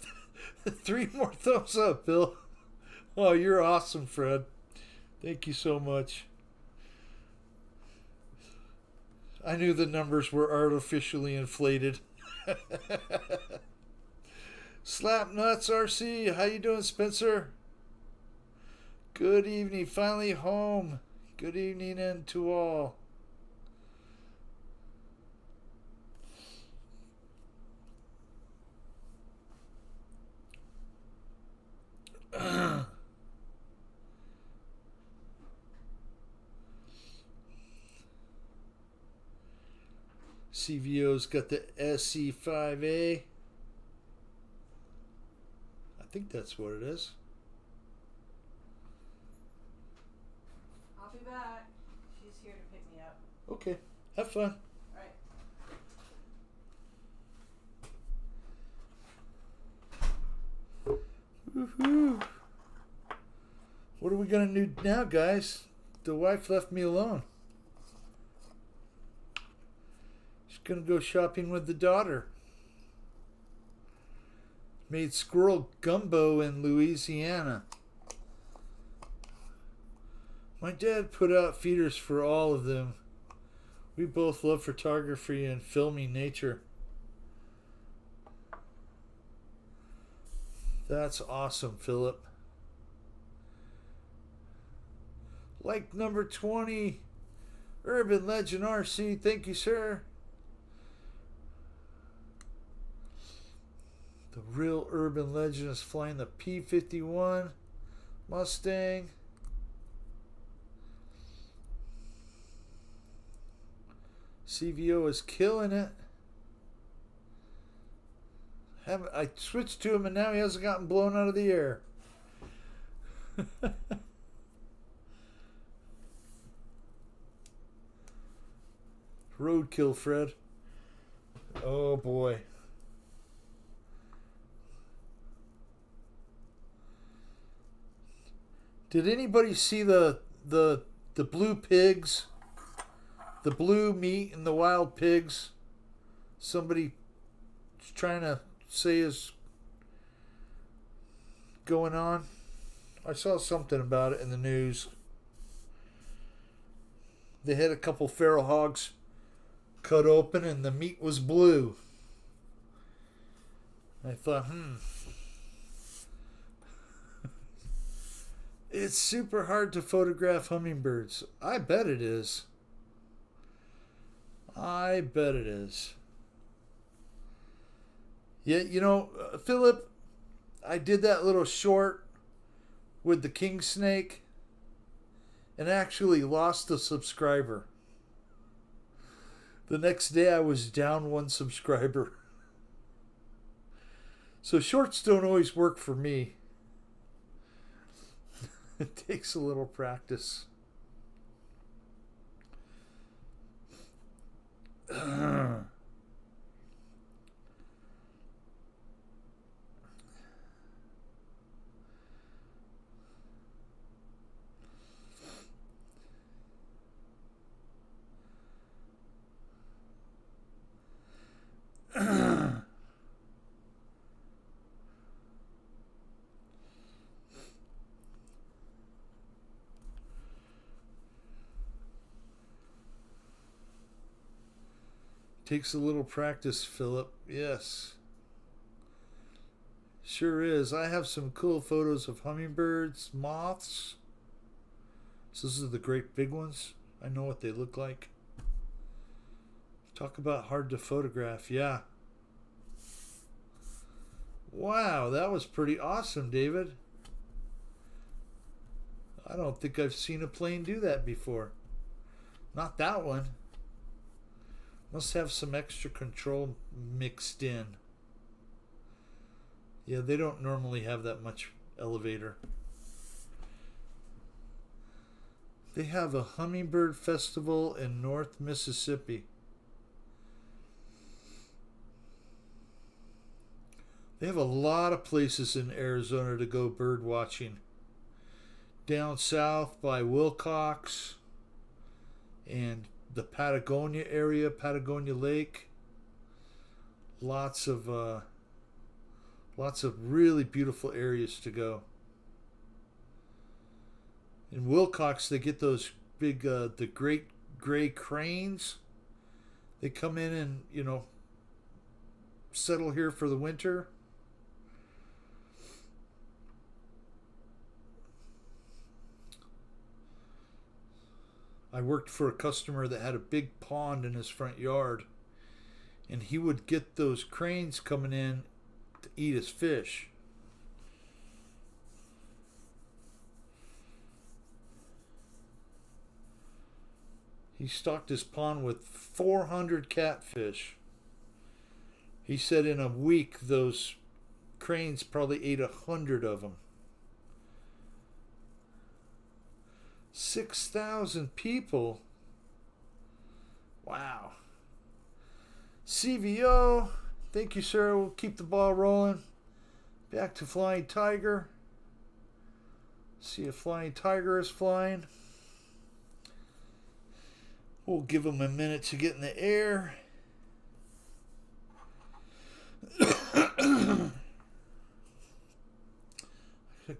thumbs up, Bill. Oh, you're awesome, Fred. Thank you so much. I knew the numbers were artificially inflated. Slapnuts RC, how you doing, Spencer? Good evening, finally home. Good evening and to all. CVO's got the SE5A. I think that's what it is. I'll be back. She's here to pick me up. Okay, have fun. All right. Woohoo! What are we gonna do now, guys? The wife left me alone. She's gonna go shopping with the daughter. Made squirrel gumbo in Louisiana. My dad put out feeders for all of them. We both love photography and filming nature. That's awesome, Philip. Like number 20, Urban Legend RC. Thank you, sir. The real urban legend is flying the P-51 Mustang. CVO is killing it. I switched to him and now he hasn't gotten blown out of the air. Roadkill, Fred. Oh boy. Did anybody see the blue pigs? The blue meat and the wild pigs? Somebody trying to say is going on. I saw something about it in the news. They had a couple feral hogs cut open and the meat was blue. I thought, it's super hard to photograph hummingbirds. I bet it is. I bet it is. Yeah, you know, Philip, I did that little short with the king snake and actually lost a subscriber. The next day I was down 1 subscriber. So shorts don't always work for me. It takes a little practice. Takes a little practice, Philip. Yes. Sure is. I have some cool photos of hummingbirds, moths. So this is the great big ones. I know what they look like. Talk about hard to photograph. Yeah. Wow, that was pretty awesome, David. I don't think I've seen a plane do that before. Not that one. Must have some extra control mixed in. Yeah, they don't normally have that much elevator. They have a hummingbird festival in North Mississippi. They have a lot of places in Arizona to go bird watching. Down south by Wilcox and the Patagonia area, Patagonia Lake. Lots of really beautiful areas to go. In Wilcox, they get those big, the great gray cranes. They come in and, you know, settle here for the winter. I worked for a customer that had a big pond in his front yard, and he would get those cranes coming in to eat his fish. He stocked his pond with 400 catfish. He said in a week those cranes probably ate 100 of them. 6,000 people. Wow. CVO, thank you, sir. We'll keep the ball rolling. Back to Flying Tiger. See if Flying Tiger is flying. We'll give him a minute to get in the air.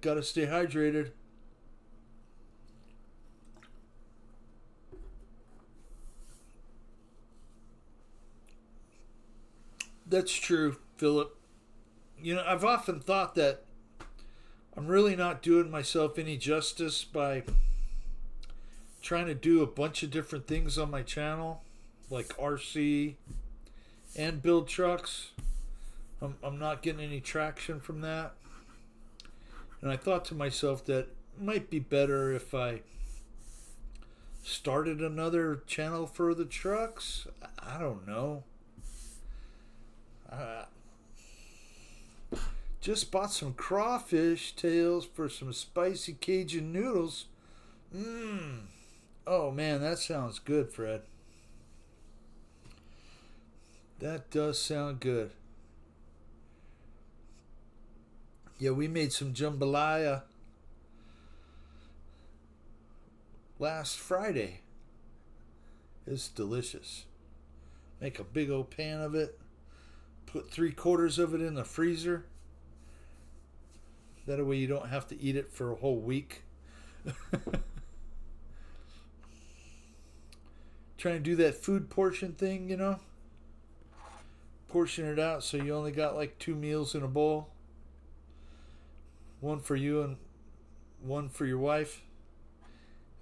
Gotta stay hydrated. That's true, Philip. You know, I've often thought that I'm really not doing myself any justice by trying to do a bunch of different things on my channel, like RC and build trucks. I'm not getting any traction from that. And I thought to myself that it might be better if I started another channel for the trucks. I don't know. Just bought some crawfish tails for some spicy Cajun noodles. Oh man, that sounds good, Fred. That does sound good. Yeah, we made some jambalaya last Friday. It's delicious. Make a big old pan of it. Put 3/4 of it in the freezer. That way you don't have to eat it for a whole week. Trying to do that food portion thing, you know? Portion it out so you only got like 2 meals in a bowl. One for you and one for your wife.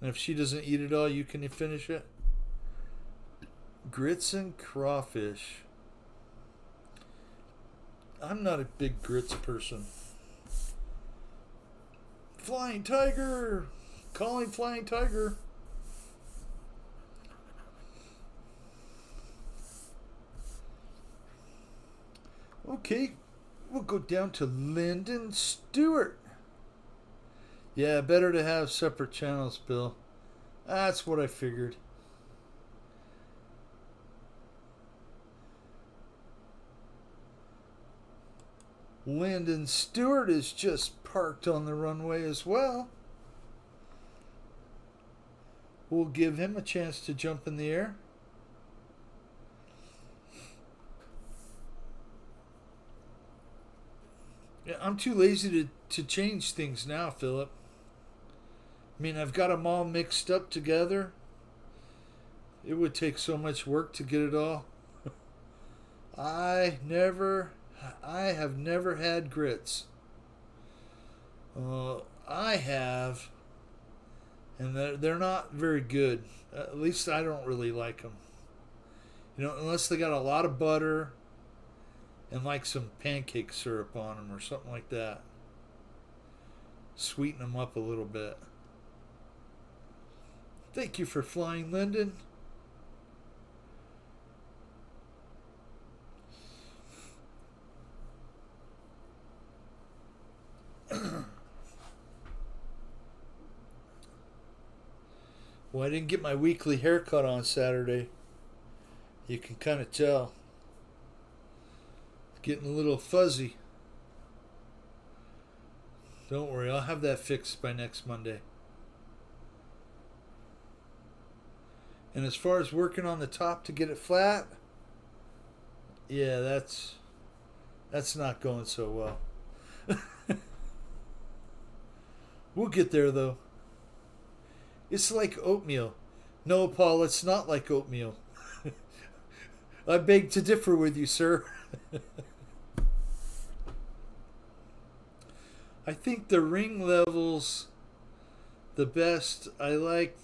And if she doesn't eat it all, you can finish it. Grits and crawfish. I'm not a big grits person. Flying Tiger! Calling Flying Tiger. Okay, we'll go down to Lyndon Stewart. Yeah, better to have separate channels, Bill. That's what I figured. Lyndon Stewart is just parked on the runway as well. We'll give him a chance to jump in the air. Yeah, I'm too lazy to change things now, Philip. I mean, I've got them all mixed up together. It would take so much work to get it all. I have never had grits. I have, and they're not very good. At least I don't really like them. You know, unless they got a lot of butter and like some pancake syrup on them or something like that. Sweeten them up a little bit. Thank you for flying, Lyndon. Well, I didn't get my weekly haircut on Saturday. You can kind of tell. It's getting a little fuzzy. Don't worry, I'll have that fixed by next Monday. And as far as working on the top to get it flat, yeah, that's not going so well. We'll get there though. It's like oatmeal. No, Paul, it's not like oatmeal. I beg to differ with you, sir. I think the ring level's the best. I like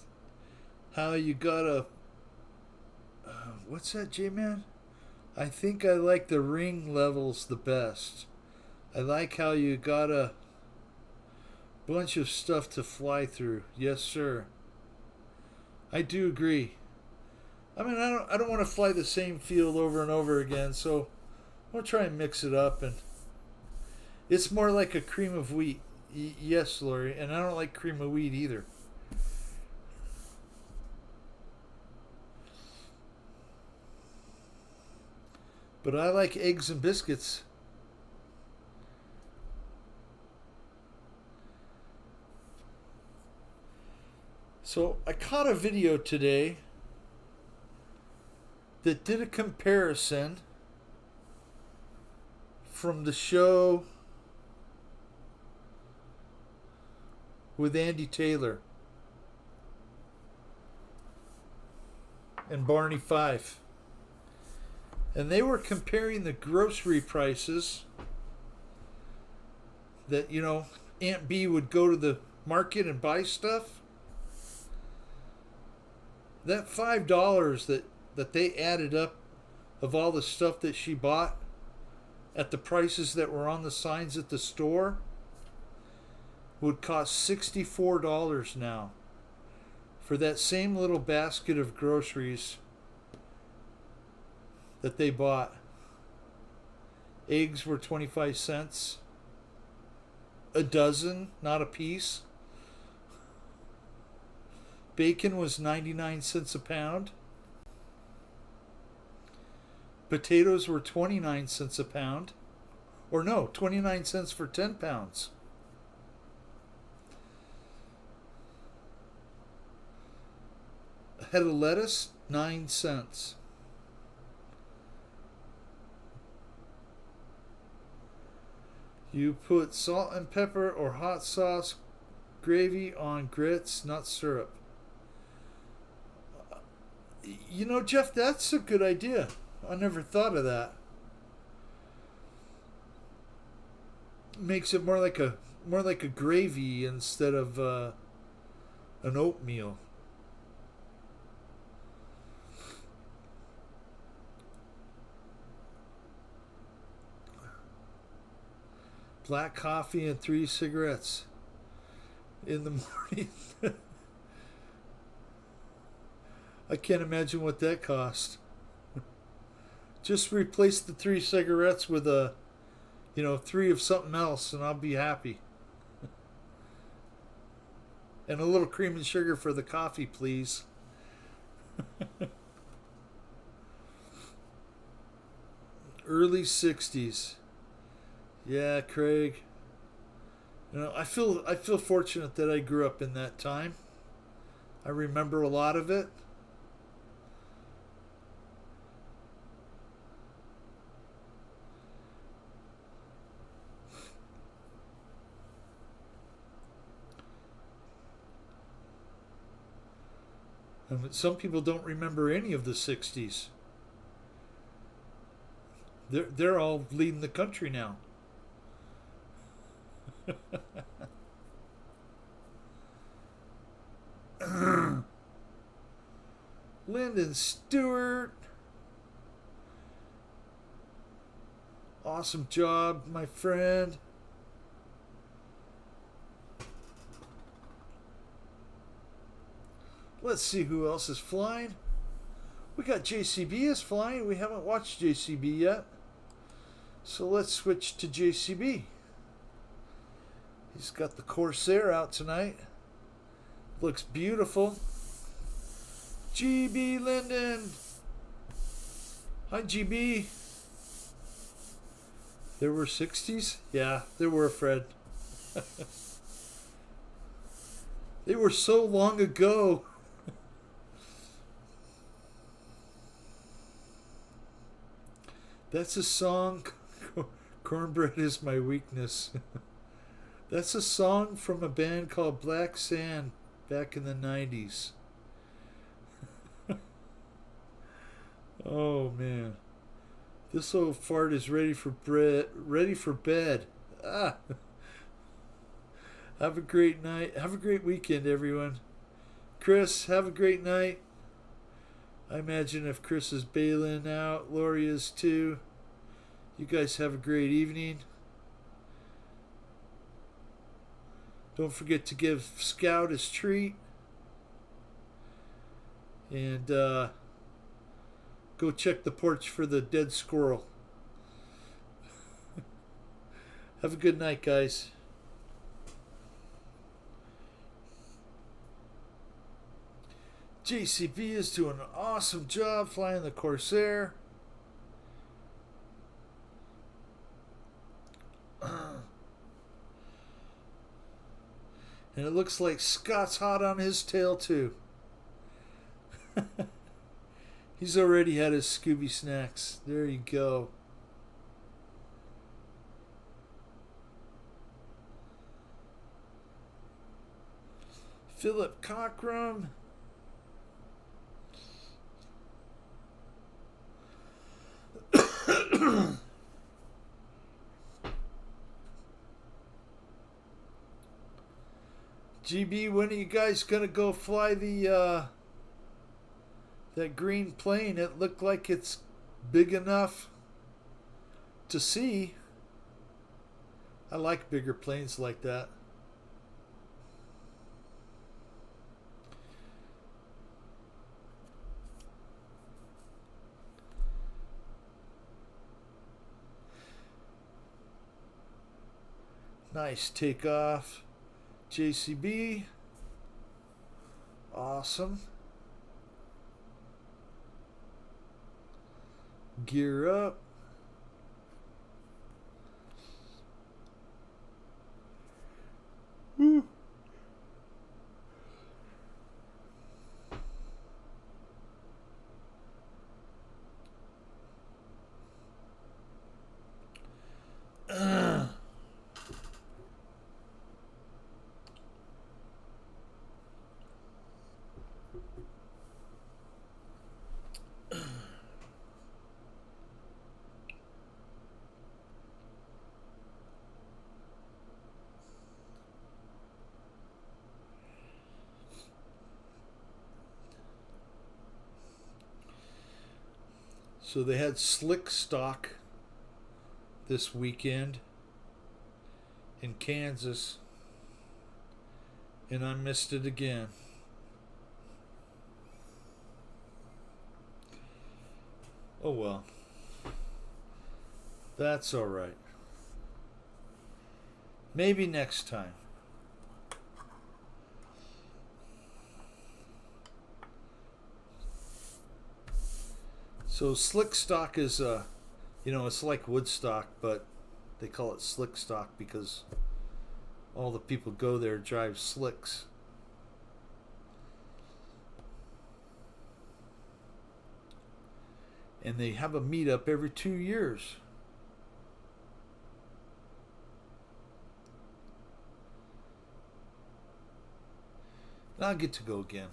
how you gotta... what's that, J-Man? I think I like the ring levels the best. I like how you got a bunch of stuff to fly through. Yes, sir. I do agree. I mean, I don't want to fly the same field over and over again, so I'll try and mix it up. And it's more like a cream of wheat. Yes, Lori, and I don't like cream of wheat either. But I like eggs and biscuits. So I caught a video today that did a comparison from the show with Andy Taylor and Barney Fife. And they were comparing the grocery prices that, you know, Aunt B would go to the market and buy stuff. That $5 that they added up of all the stuff that she bought at the prices that were on the signs at the store would cost $64 now for that same little basket of groceries that they bought. Eggs were 25 cents a dozen, not a piece. Bacon was 99 cents a pound. Potatoes were 29 cents a pound. Or no, 29 cents for 10 pounds. A head of lettuce, 9 cents. You put salt and pepper or hot sauce gravy on grits, not syrup. You know, Jeff, that's a good idea. I never thought of that. Makes it more like a gravy instead of an oatmeal. Black coffee and 3 cigarettes in the morning. I can't imagine what that cost. Just replace the 3 cigarettes with 3 of something else and I'll be happy. And a little cream and sugar for the coffee, please. Early 60s. Yeah, Craig. I feel fortunate that I grew up in that time. I remember a lot of it. And some people don't remember any of the 60s. They're all leading the country now. Lyndon Stewart. Awesome job, my friend. Let's see who else is flying. We got JCB is flying. We haven't watched JCB yet. So let's switch to JCB. He's got the Corsair out tonight. Looks beautiful. GB Linden. Hi, GB. There were 60s? Yeah, there were, Fred. They were so long ago. That's a song. Cornbread is my weakness. That's a song from a band called Black Sand back in the 90s. Oh man. This old fart is ready for bed. Ah. Have a great night. Have a great weekend, everyone. Chris, have a great night. I imagine if Chris is bailing out, Lori is too. You guys have a great evening. Don't forget to give Scout his treat. And go check the porch for the dead squirrel. Have a good night, guys. JCB is doing an awesome job flying the Corsair. And it looks like Scott's hot on his tail too. He's already had his Scooby snacks. There you go. Philip Cockrum. GB, when are you guys gonna go fly the that green plane? It looked like it's big enough to see. I like bigger planes like that. Nice takeoff. JCB. Awesome. Gear up. Woo. So they had Slick Stock this weekend in Kansas, and I missed it again. Oh well. That's all right. Maybe next time. So Slick Stock is it's like Woodstock, but they call it Slick Stock because all the people go there drive slicks. And they have a meetup every 2 years. And I'll get to go again.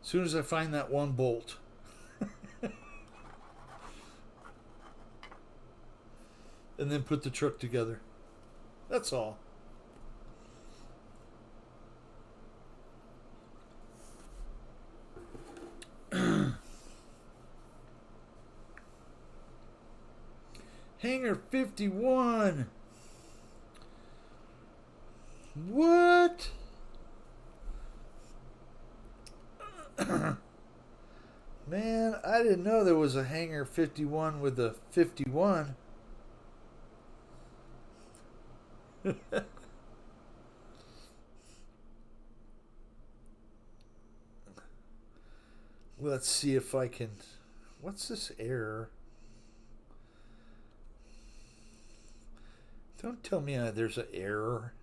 As soon as I find that one bolt. And then put the truck together. That's all. Hangar 51. What? Man, I didn't know there was a Hangar 51 with a 51. Let's see if I can. What's this error? Don't tell me there's an error.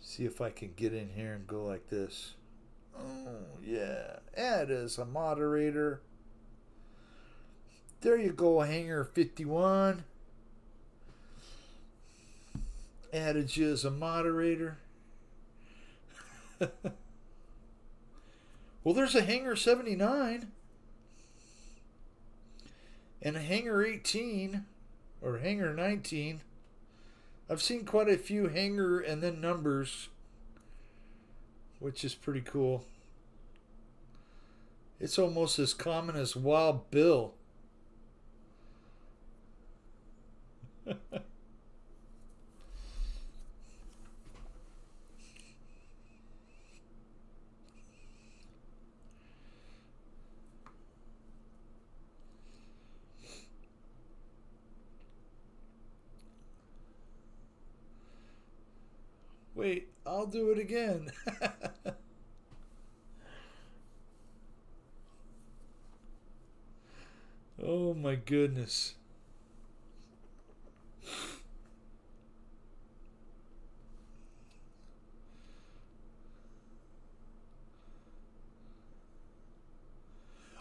See if I can get in here and go like this. Oh, yeah. Add as a moderator. There you go, Hangar 51. Added you as a moderator. Well, there's a Hangar 79. And a Hangar 18. Or Hangar 19. I've seen quite a few Hangar and then numbers, which is pretty cool. It's almost as common as Wild Bill. Wait, I'll do it again. Oh my goodness.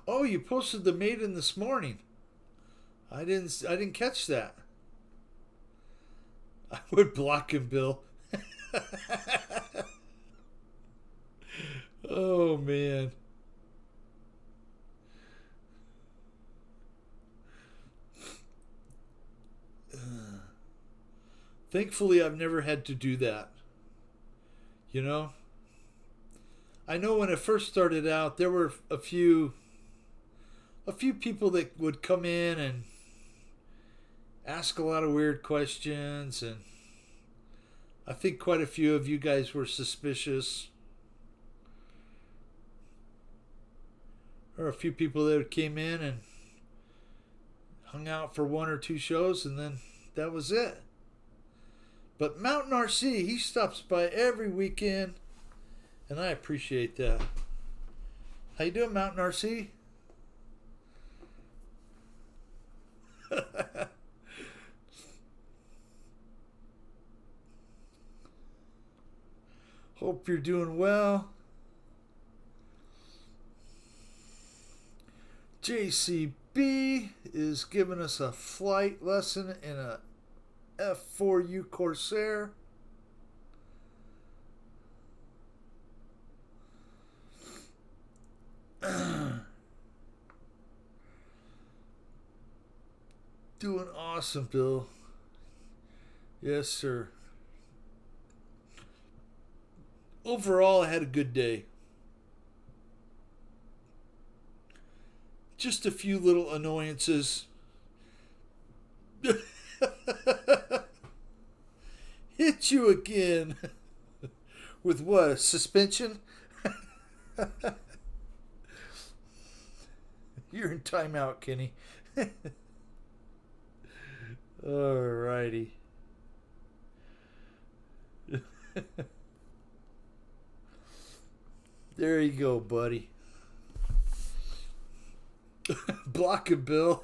Oh, you posted the maiden this morning. I didn't catch that. I would block him, Bill. Oh man. Thankfully, I've never had to do that. You know? I know when it first started out, there were a few people that would come in and ask a lot of weird questions, and I think quite a few of you guys were suspicious. Or a few people that came in and hung out for 1 or 2 shows, and then that was it. But Mountain RC, he stops by every weekend, And I appreciate that. How you doing, Mountain RC? Hope you're doing well. JCB is giving us a flight lesson in a F4U Corsair. Doing awesome, Bill. Yes, sir. Overall, I had a good day. Just a few little annoyances. Hit you again. With what? Suspension? You're in timeout, Kenny. Alrighty. There you go, buddy. Block it, Bill.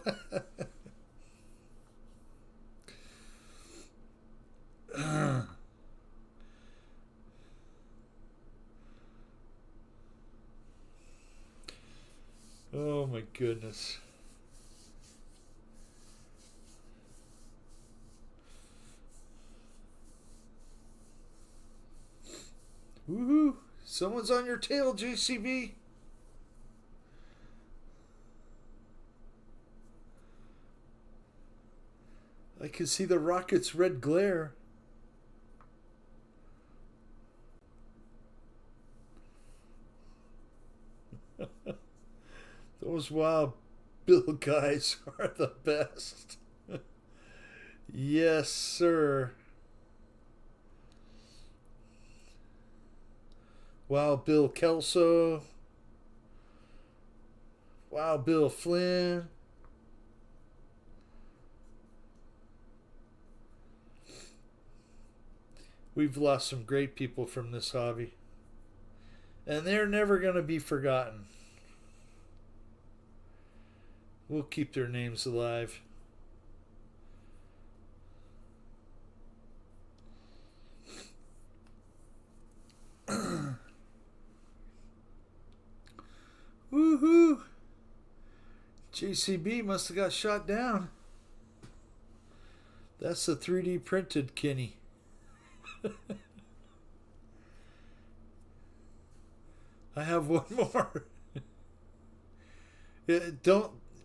Oh my goodness. Woohoo! Someone's on your tail, JCB. I can see the rocket's red glare. Those Wild Bill guys are the best. Yes, sir. Wild Bill Kelso. Wild Bill Flynn. We've lost some great people from this hobby. And they're never going to be forgotten. We'll keep their names alive. Woohoo! JCB must have got shot down. That's the 3D printed Kenny. I have one more.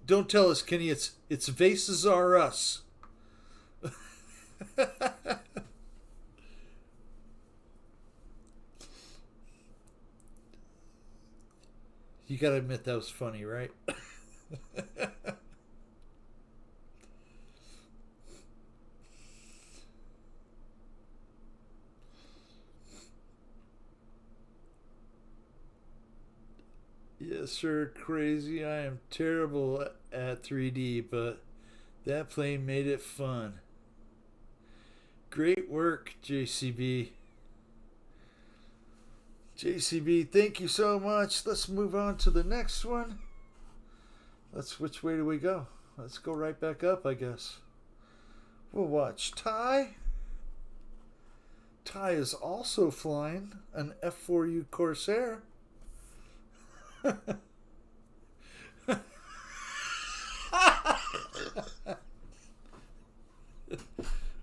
Don't tell us, Kenny. It's Vases Are Us. You gotta admit that was funny, right? Yes, sir, crazy. I am terrible at 3D, but that plane made it fun. Great work, JCB. JCB, thank you so much. Let's move on to the next one. Which way do we go? Let's go right back up, I guess. We'll watch Ty. Ty is also flying an F4U Corsair.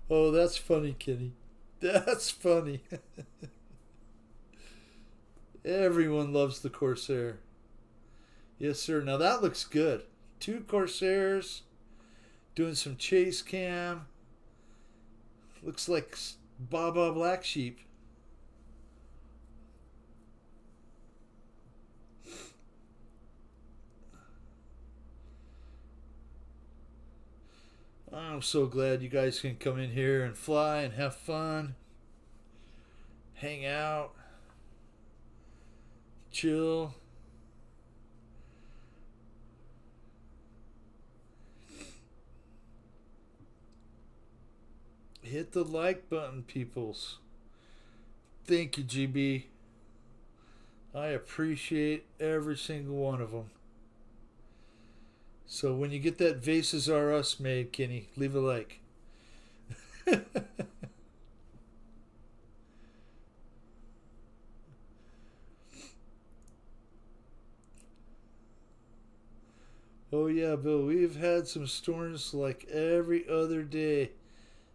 Oh, that's funny, Kenny. That's funny. Everyone loves the Corsair. Yes, sir. Now that looks good. 2 Corsairs doing some chase cam. Looks like Baba Black Sheep. I'm so glad you guys can come in here and fly and have fun. Hang out. Chill. Hit the like button, peoples. Thank you, GB. I appreciate every single one of them. So when you get that Vases R Us made, Kenny, leave a like. Oh yeah, Bill, we've had some storms like every other day.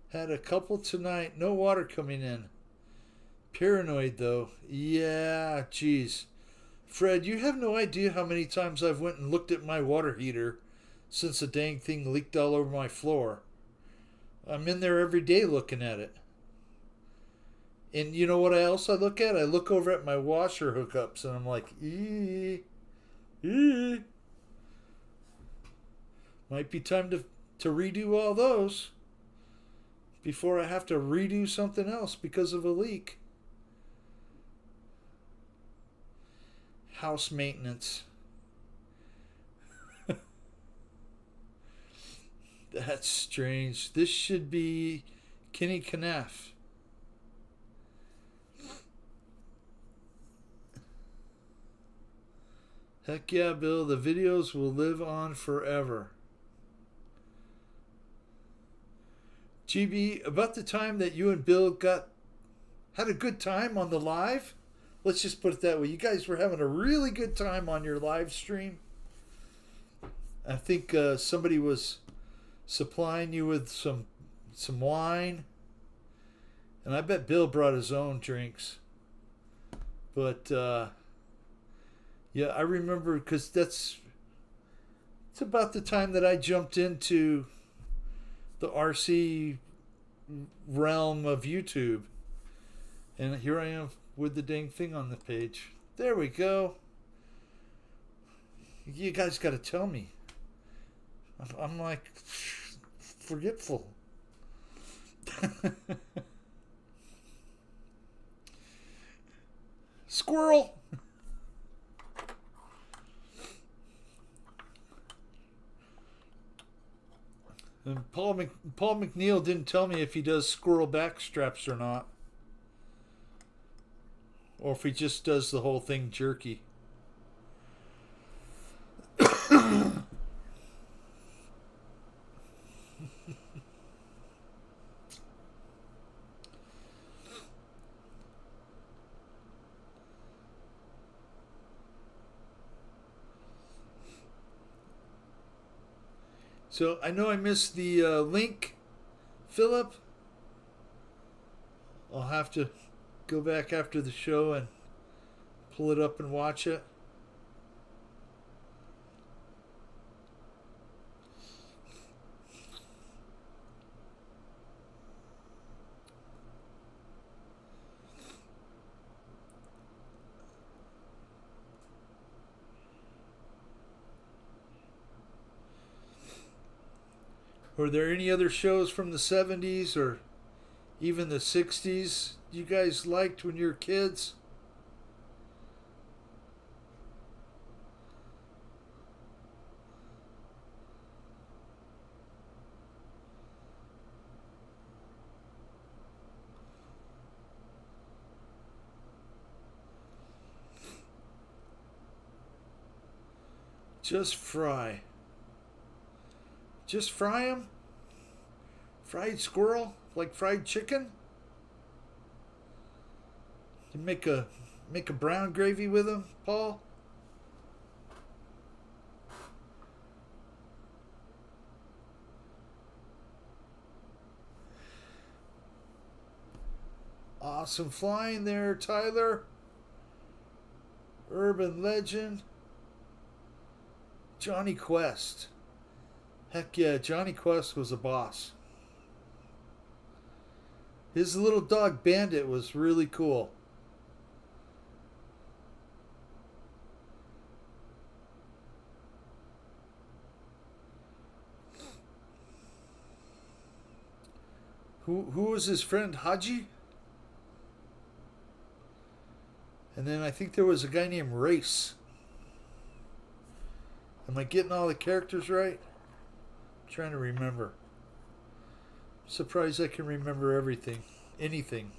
Had a couple tonight, no water coming in. Paranoid though. Yeah, geez. Fred, you have no idea how many times I've went and looked at my water heater since the dang thing leaked all over my floor. I'm in there every day looking at it. And you know what else I look at? I look over at my washer hookups and I'm like, ee. Might be time to redo all those before I have to redo something else because of a leak. House maintenance. That's strange. This should be Kenny Knaff. Heck yeah, Bill. The videos will live on forever. GB, about the time that you and Bill had a good time on the live, let's just put it that way. You guys were having a really good time on your live stream. I think somebody was supplying you with some wine, and I bet Bill brought his own drinks. But yeah, I remember because it's about the time that I jumped into the RC realm of YouTube. And here I am with the dang thing on the page. There we go. You guys got to tell me. I'm like forgetful. Squirrel. And Paul McNeil didn't tell me if he does squirrel back straps or not. Or if he just does the whole thing jerky. So I know I missed the link, Philip. I'll have to go back after the show and pull it up and watch it. Were there any other shows from the 70s or even the 60s you guys liked when you were kids? Just fry. Just fry them? Fried squirrel? Like fried chicken? You make a brown gravy with them, Paul? Awesome flying there, Tyler. Urban legend. Johnny Quest. Heck yeah, Johnny Quest was a boss. His little dog Bandit was really cool. Who was his friend? Haji? And then I think there was a guy named Race. Am I getting all the characters right? I'm trying to remember. Surprised I can remember everything. Anything.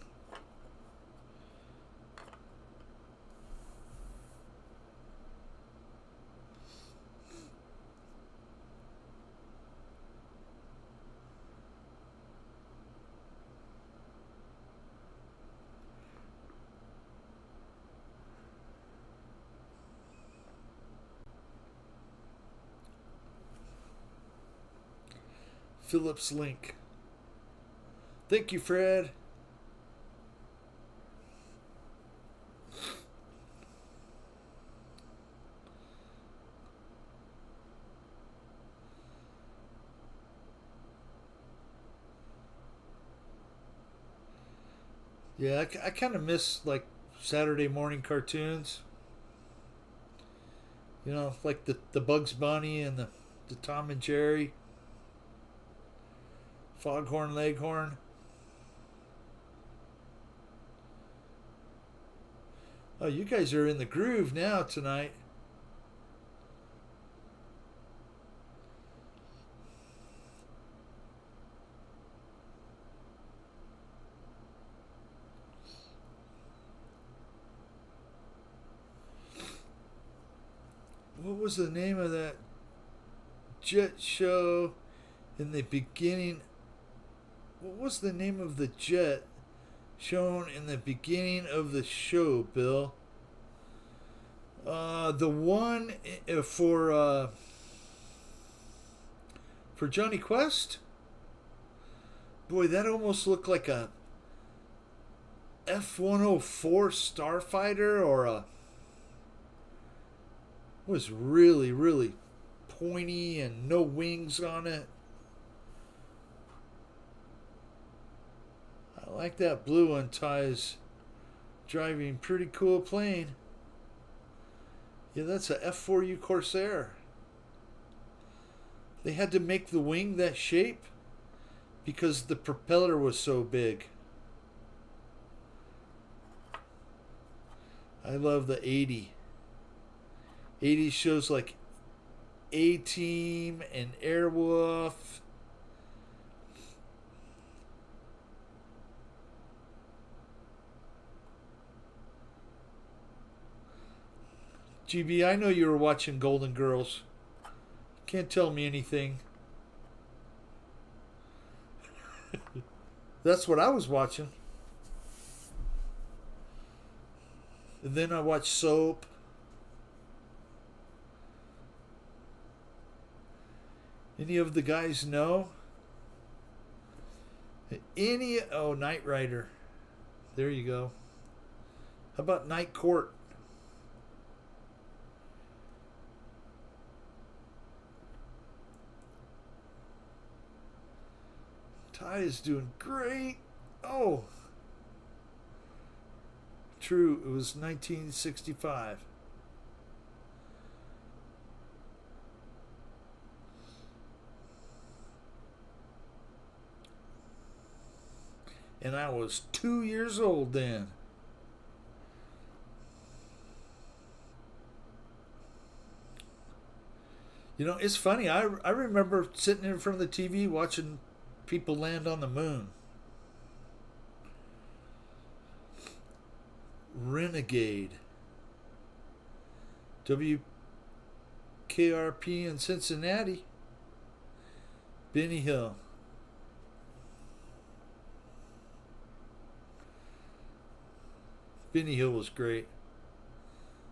Phillips link. Thank you, Fred. Yeah, I kind of miss like Saturday morning cartoons. You know, like the Bugs Bunny and the Tom and Jerry, Foghorn Leghorn. Oh, you guys are in the groove now tonight. What was the name of that jet show in the beginning? What was the name of the jet shown in the beginning of the show, Bill? The one for Johnny Quest? Boy, that almost looked like a F-104 starfighter or a was really, really pointy and no wings on it. I like that blue one. Ty's driving pretty cool plane. Yeah, that's a F-4U Corsair. They had to make the wing that shape because the propeller was so big. I love the 80. 80 shows like A-Team and Airwolf. GB, I know you were watching Golden Girls. Can't tell me anything. That's what I was watching. And then I watched Soap. Any of the guys know? Knight Rider. There you go. How about Night Court? Ty is doing great. Oh. True, it was 1965. And I was 2 years old then. You know, it's funny. I remember sitting in front of the TV watching people land on the moon. Renegade. WKRP in Cincinnati. Benny Hill. Benny Hill was great.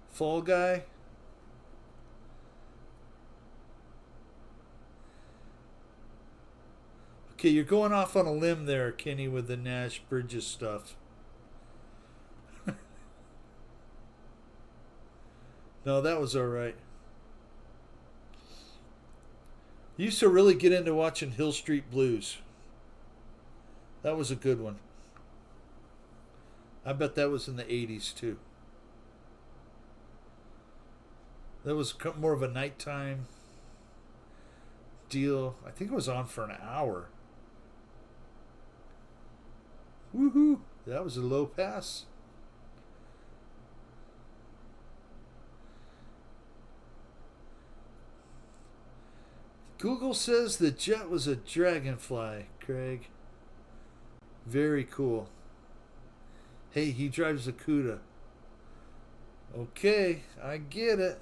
Fall Guy. Okay, you're going off on a limb there, Kenny, with the Nash Bridges stuff. No, that was alright. Used to really get into watching Hill Street Blues. That was a good one. I bet that was in the 80s too. That was more of a nighttime deal. I think it was on for an hour. Woohoo! That was a low pass. Google says the jet was a Dragonfly, Craig. Very cool. Hey, he drives a CUDA. Okay, I get it.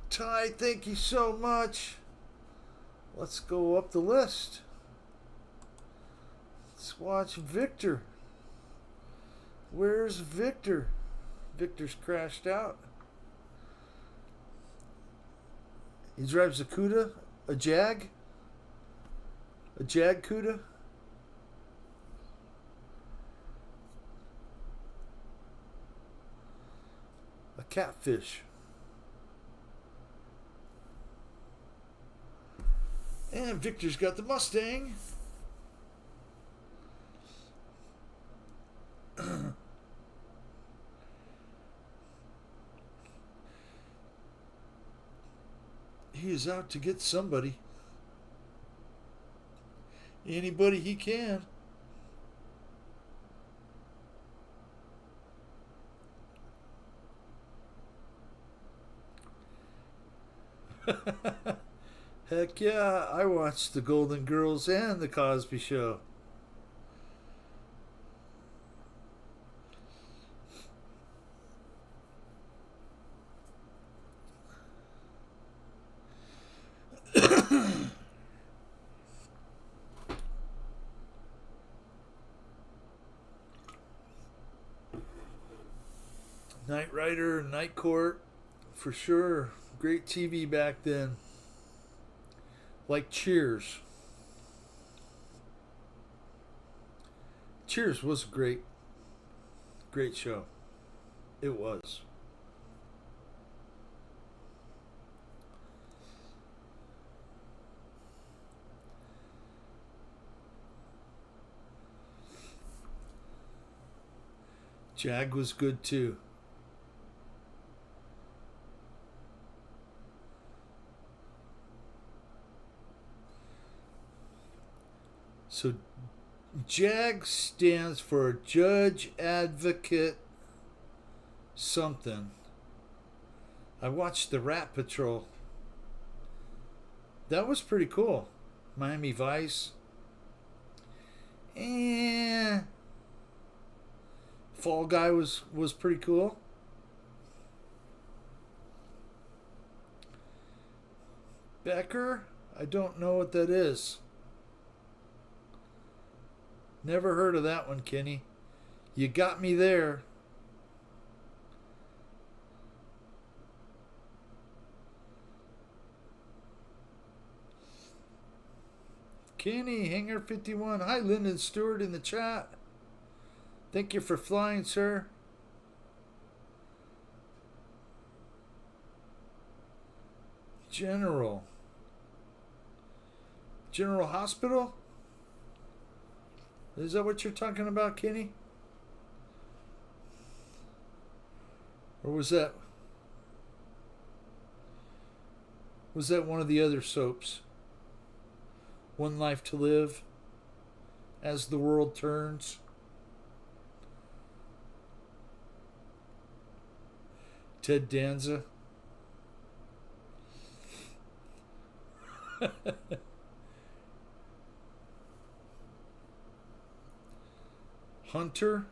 Ty, thank you so much. Let's go up the list. Let's watch Victor. Where's Victor? Victor's crashed out. He drives a CUDA, a Jag. A jagcuda? A catfish. And Victor's got the Mustang. He is out to get somebody. Anybody he can. Heck yeah, I watched the Golden Girls and the Cosby Show. Knight Rider, Night Court, for sure. Great TV back then. Like Cheers. Cheers was a great show. It was. Jag was good too. So JAG stands for Judge Advocate something. I watched the Rat Patrol. That was pretty cool. Miami Vice. And Fall Guy was pretty cool. Becker? I don't know what that is. Never heard of that one, Kenny. You got me there. Kenny, Hanger 51. Hi, Lyndon Stewart in the chat. Thank you for flying, sir. General Hospital? Is that what you're talking about, Kenny? Or was that one of the other soaps? One Life to Live, As the World Turns. Ted Danza. Hunter.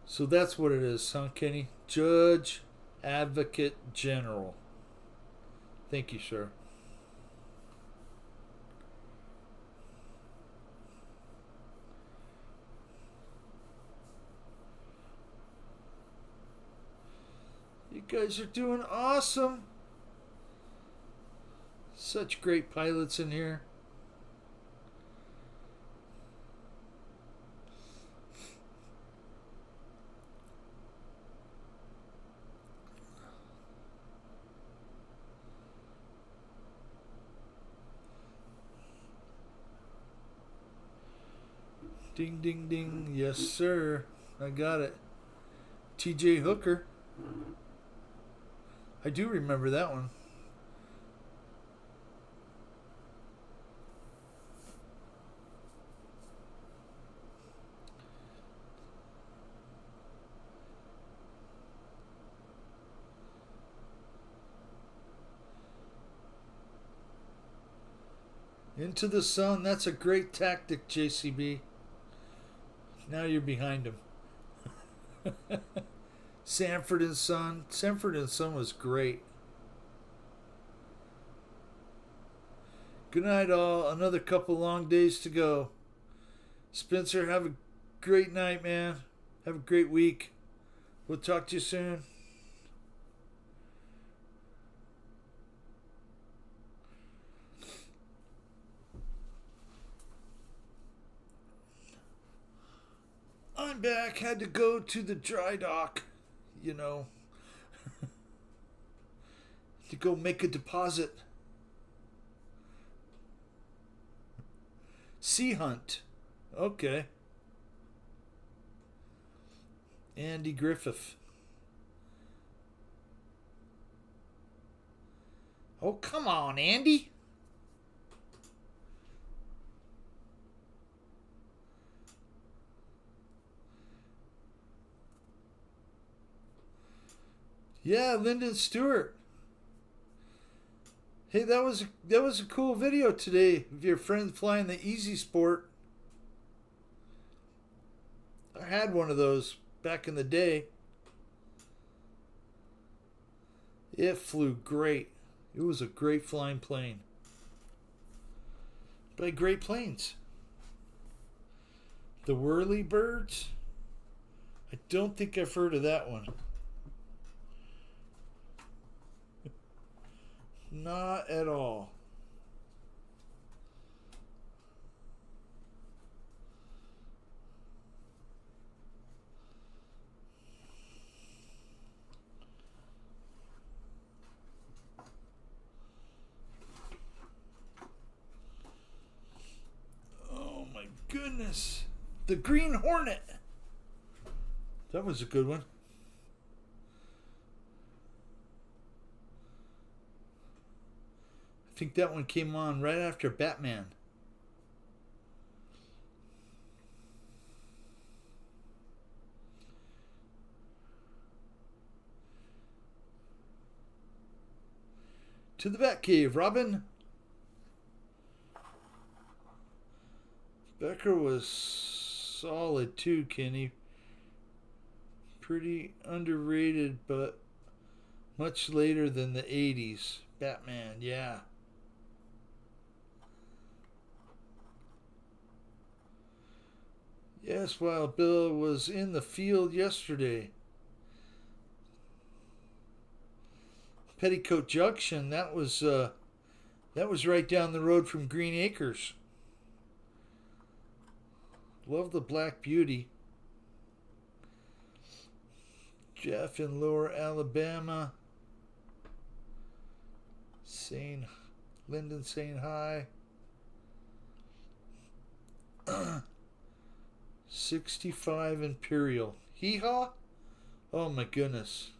So that's what it is, huh, Kenny? Judge Advocate General. Thank you, sir. You guys are doing awesome. Such great pilots in here. Ding, ding, ding. Yes, sir. I got it. T.J. Hooker. I do remember that one. Into the Sun. That's a great tactic, JCB. Now you're behind him. Sanford and Son. Sanford and Son was great. Good night, all. Another couple long days to go. Spencer, have a great night, man. Have a great week. We'll talk to you soon. I'm back. Had to go to the dry dock, you know, to go make a deposit. Sea Hunt. Okay. Andy Griffith. Oh, come on, Andy. Yeah, Lyndon Stewart. Hey, that was a cool video today of your friend flying the Easy Sport. I had one of those back in the day. It flew great. It was a great flying plane. By Great Planes. The Whirlybirds? I don't think I've heard of that one. Not at all. Oh my goodness. The Green Hornet. That was a good one. I think that one came on right after Batman. To the Batcave, Robin. Becker was solid too, Kenny. Pretty underrated, but much later than the 80s. Batman, yeah. Yes, while Bill was in the field yesterday. Petticoat Junction, that was right down the road from Green Acres. Love the Black Beauty. Jeff in Lower Alabama. Lyndon saying hi. 65 Imperial. Hee-haw? Oh my goodness.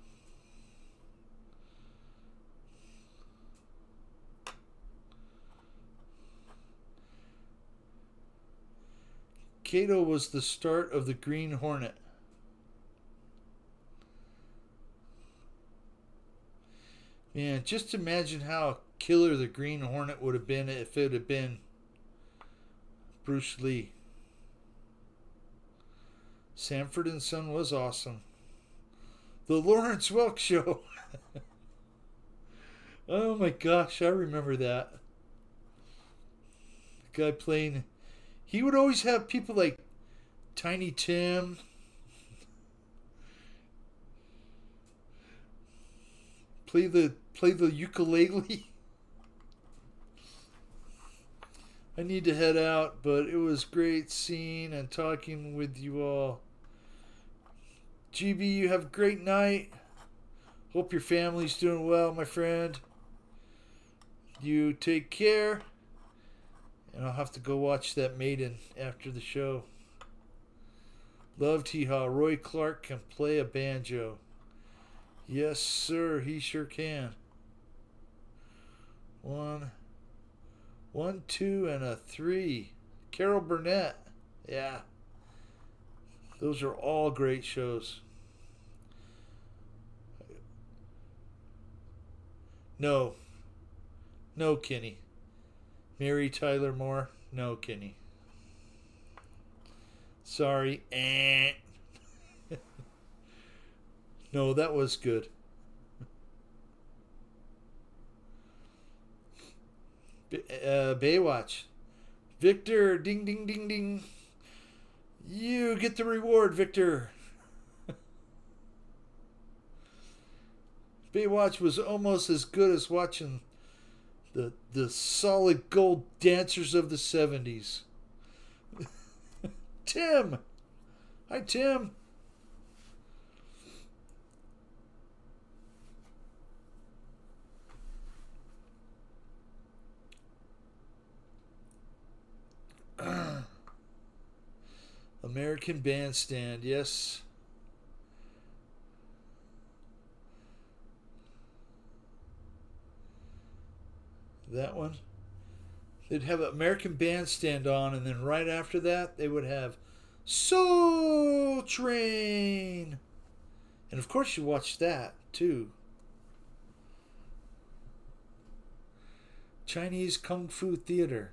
Cato was the start of the Green Hornet. Man, just imagine how killer the Green Hornet would have been if it had been Bruce Lee. Sanford and Son was awesome. The Lawrence Welk Show. Oh my gosh, I remember that. The guy playing. He would always have people like Tiny Tim. Play the ukulele. I need to head out, but it was great seeing and talking with you all. GB, you have a great night. Hope your family's doing well, my friend. You take care. And I'll have to go watch that Maiden after the show. Love T-Haw. Roy Clark can play a banjo. Yes, sir, he sure can. 1, 2, and a 3. Carol Burnett. Yeah. Those are all great shows. No. No, Kenny. Mary Tyler Moore. No, Kenny. Sorry. No, that was good. Baywatch. Victor, ding, ding, ding, ding. You get the reward, Victor. Baywatch was almost as good as watching the solid gold dancers of the 70s. Tim! Hi, Tim. American Bandstand, yes. That one. They'd have American Bandstand on, and then right after that, they would have Soul Train. And of course, you watch that too. Chinese Kung Fu Theater.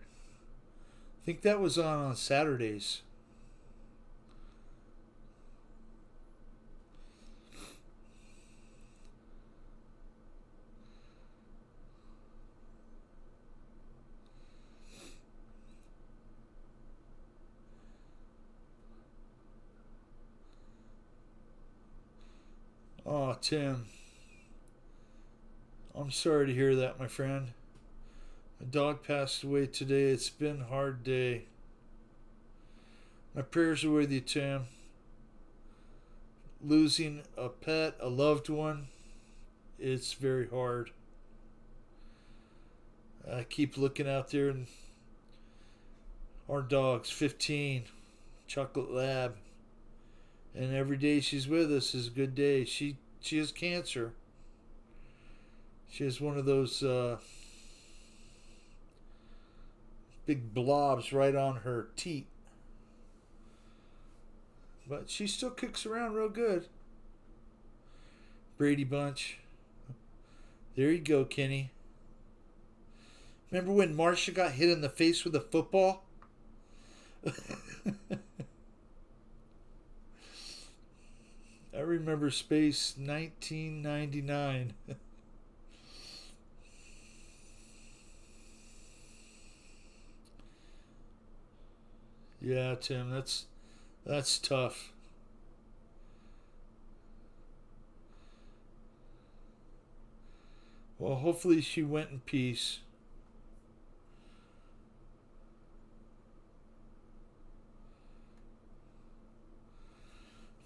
I think that was on Saturdays. Oh, Tim. I'm sorry to hear that, my friend. My dog passed away today. It's been a hard day. My prayers are with you, Tim. Losing a pet, a loved one, it's very hard. I keep looking out there, and our dog's 15, Chocolate Lab. And every day she's with us is a good day. She has cancer. She has one of those big blobs right on her teat. But she still kicks around real good. Brady Bunch. There you go, Kenny. Remember when Marcia got hit in the face with a football? I remember Space 1999. Yeah, Tim, that's tough. Well, hopefully she went in peace.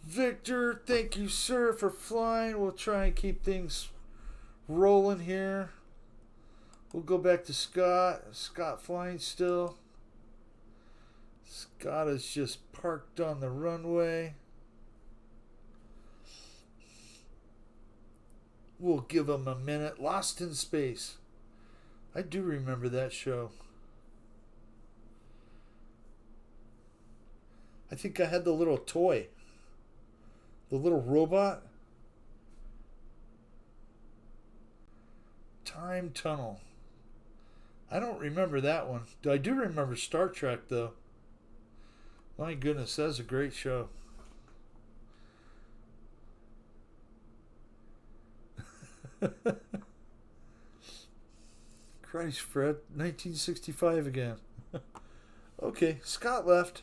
Victor, thank you, sir, for flying. We'll try and keep things rolling here. We'll go back to Scott. Scott flying still. Scott is just parked on the runway. We'll give him a minute. Lost in Space. I do remember that show. I think I had the little toy. The little robot. Time Tunnel. I don't remember that one. I do remember Star Trek, though. My goodness, that's a great show. Christ, Fred. 1965 again. Okay, Scott left.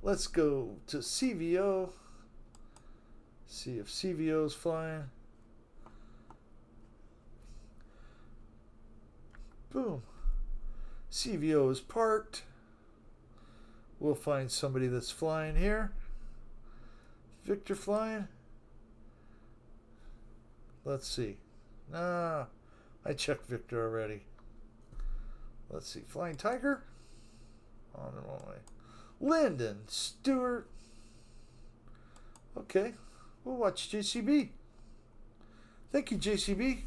Let's go to CVO. See if CVO's flying. Boom. CVO is parked. We'll find somebody that's flying here. Victor flying. Let's see. Nah, I checked Victor already. Let's see. Flying Tiger. On the wrong way. Lyndon Stewart. Okay. We'll watch JCB. Thank you, JCB.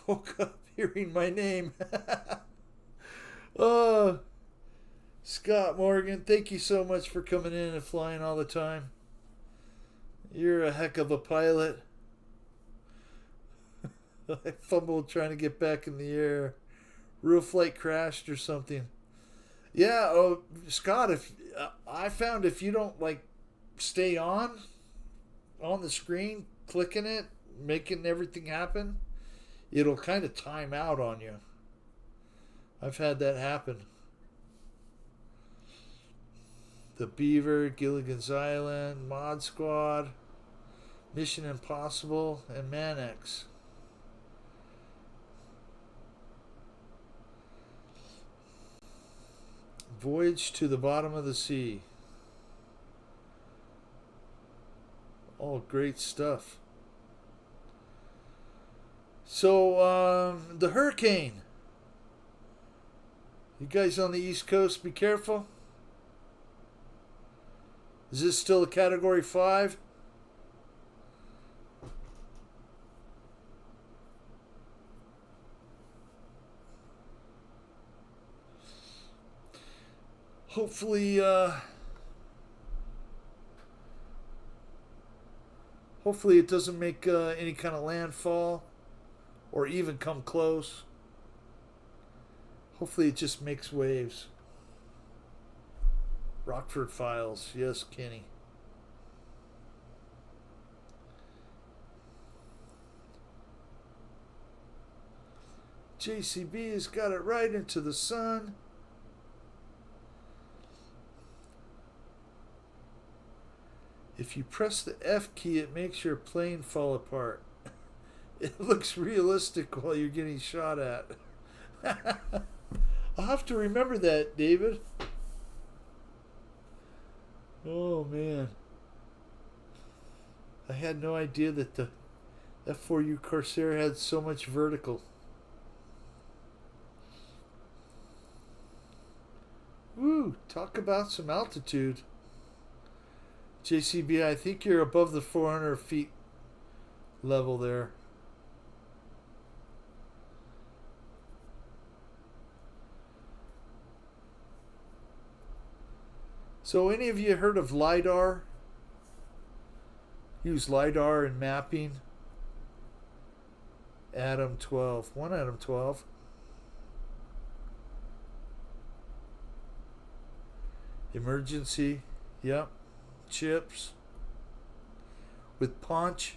Woke up hearing my name. Oh, Scott Morgan, thank you so much for coming in and flying all the time. You're a heck of a pilot. I fumbled trying to get back in the air. Real flight crashed or something. Yeah, oh, Scott, if I found if you don't stay on the screen, clicking it, making everything happen, it'll kind of time out on you. I've had that happen. The Beaver, Gilligan's Island, Mod Squad, Mission Impossible, and Man-X. Voyage to the Bottom of the Sea. All great stuff. So, the hurricane. You guys on the East Coast, be careful. Is this still a Category 5? Hopefully, hopefully it doesn't make any kind of landfall or even come close. Hopefully it just makes waves. Rockford Files. Yes, Kenny. JCB has got it right into the sun. If you press the F key, it makes your plane fall apart. It looks realistic while you're getting shot at. I'll have to remember that, David. Oh, man. I had no idea that the F4U Corsair had so much vertical. Woo, talk about some altitude. JCB, I think you're above the 400 feet level there. So any of you heard of LiDAR? Use LiDAR in mapping. Atom 12. One Atom 12. Emergency. Yep. Chips. With Ponch.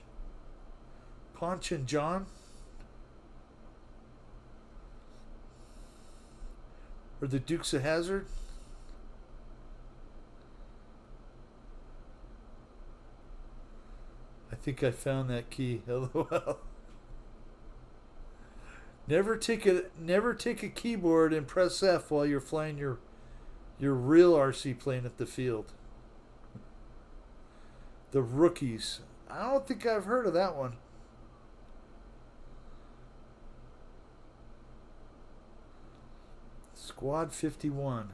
Ponch and John. Or the Dukes of Hazzard. I think I found that key. LOL. Never take a keyboard and press F while you're flying your real RC plane at the field. The Rookies. I don't think I've heard of that one. Squad 51.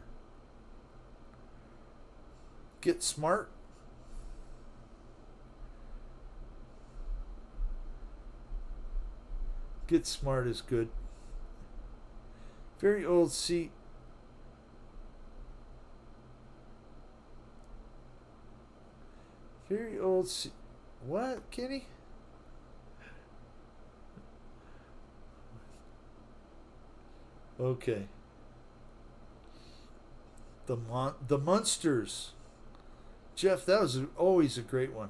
Get Smart. Get Smart is good. Very old seat. Very old seat. What, Kenny? Okay. The Munsters. Jeff, that was always a great one.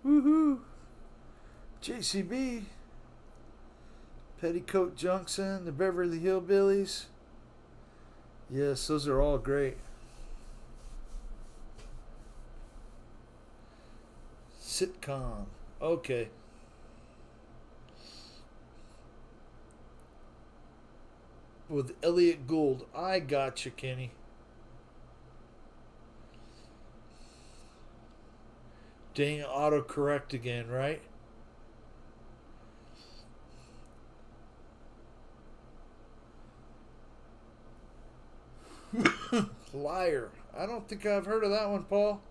Woohoo! JCB, Petticoat Junction, the Beverly Hillbillies. Yes, those are all great. Sitcom. Okay. With Elliot Gould. I got you, Kenny. Dang, autocorrect again, right? Liar. I don't think I've heard of that one, Paul.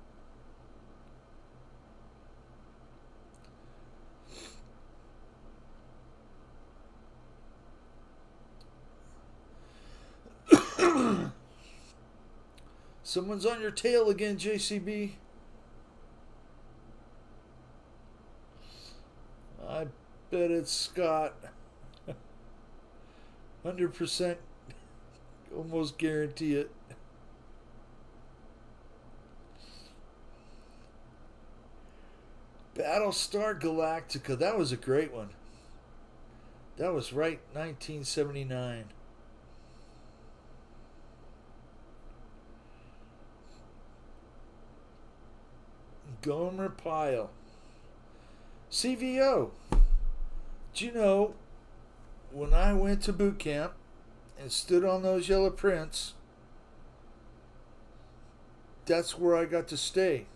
Someone's on your tail again, JCB. I bet it's Scott. 100%. Almost guarantee it. Battlestar Galactica. That was a great one. That was right 1979. Gomer Pyle. CVO. Do you know, when I went to boot camp and stood on those yellow prints, that's where I got to stay.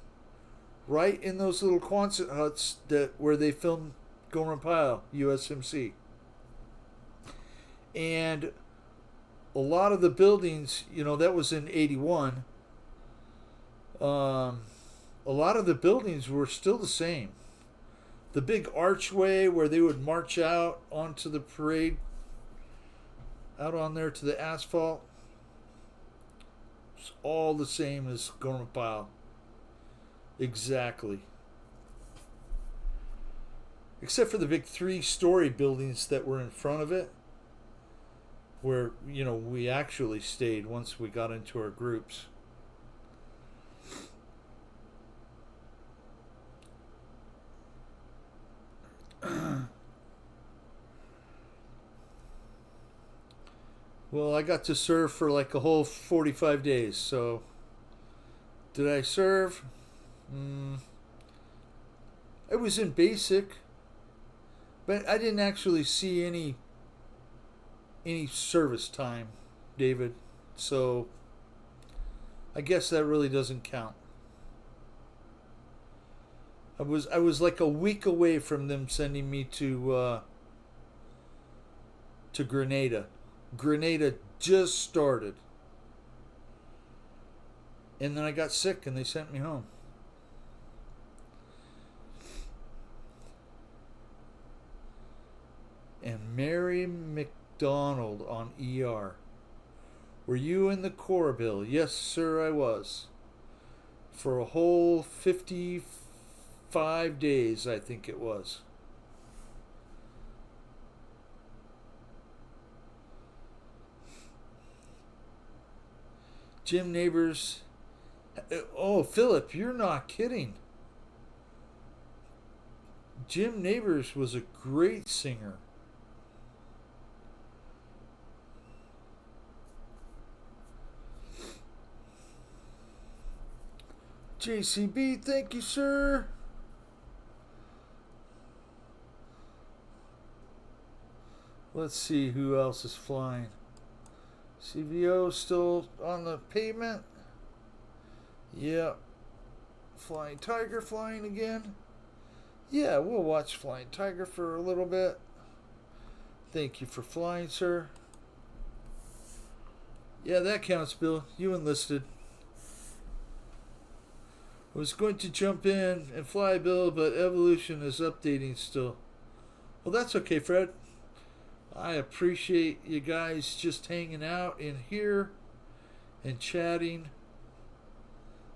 Right in those little Quonset huts where they filmed Gomer Pyle, USMC. And a lot of the buildings, that was in 81. A lot of the buildings were still the same. The big archway where they would march out onto the parade, out on there to the asphalt, it's all the same as Gomer Pyle. Exactly. Except for the big 3-story buildings that were in front of it, where, we actually stayed once we got into our groups. Well, I got to serve for like a whole 45 days, so did I serve? I was in basic, but I didn't actually see any service time, David. So I guess that really doesn't count. I was like a week away from them sending me to Grenada. Grenada just started. And then I got sick and they sent me home. And Mary McDonald on ER. Were you in the Corps, Bill? Yes, sir, I was. For a whole 55 days, I think it was. Jim Neighbors. Oh, Philip, you're not kidding. Jim Neighbors was a great singer. JCB, thank you, sir. Let's see who else is flying. CVO still on the pavement. Yep. Flying Tiger flying again. Yeah, we'll watch Flying Tiger for a little bit. Thank you for flying, sir. Yeah, that counts, Bill. You enlisted. I was going to jump in and fly, Bill, but Evolution is updating still. Well, that's okay, Fred. I appreciate you guys just hanging out in here and chatting.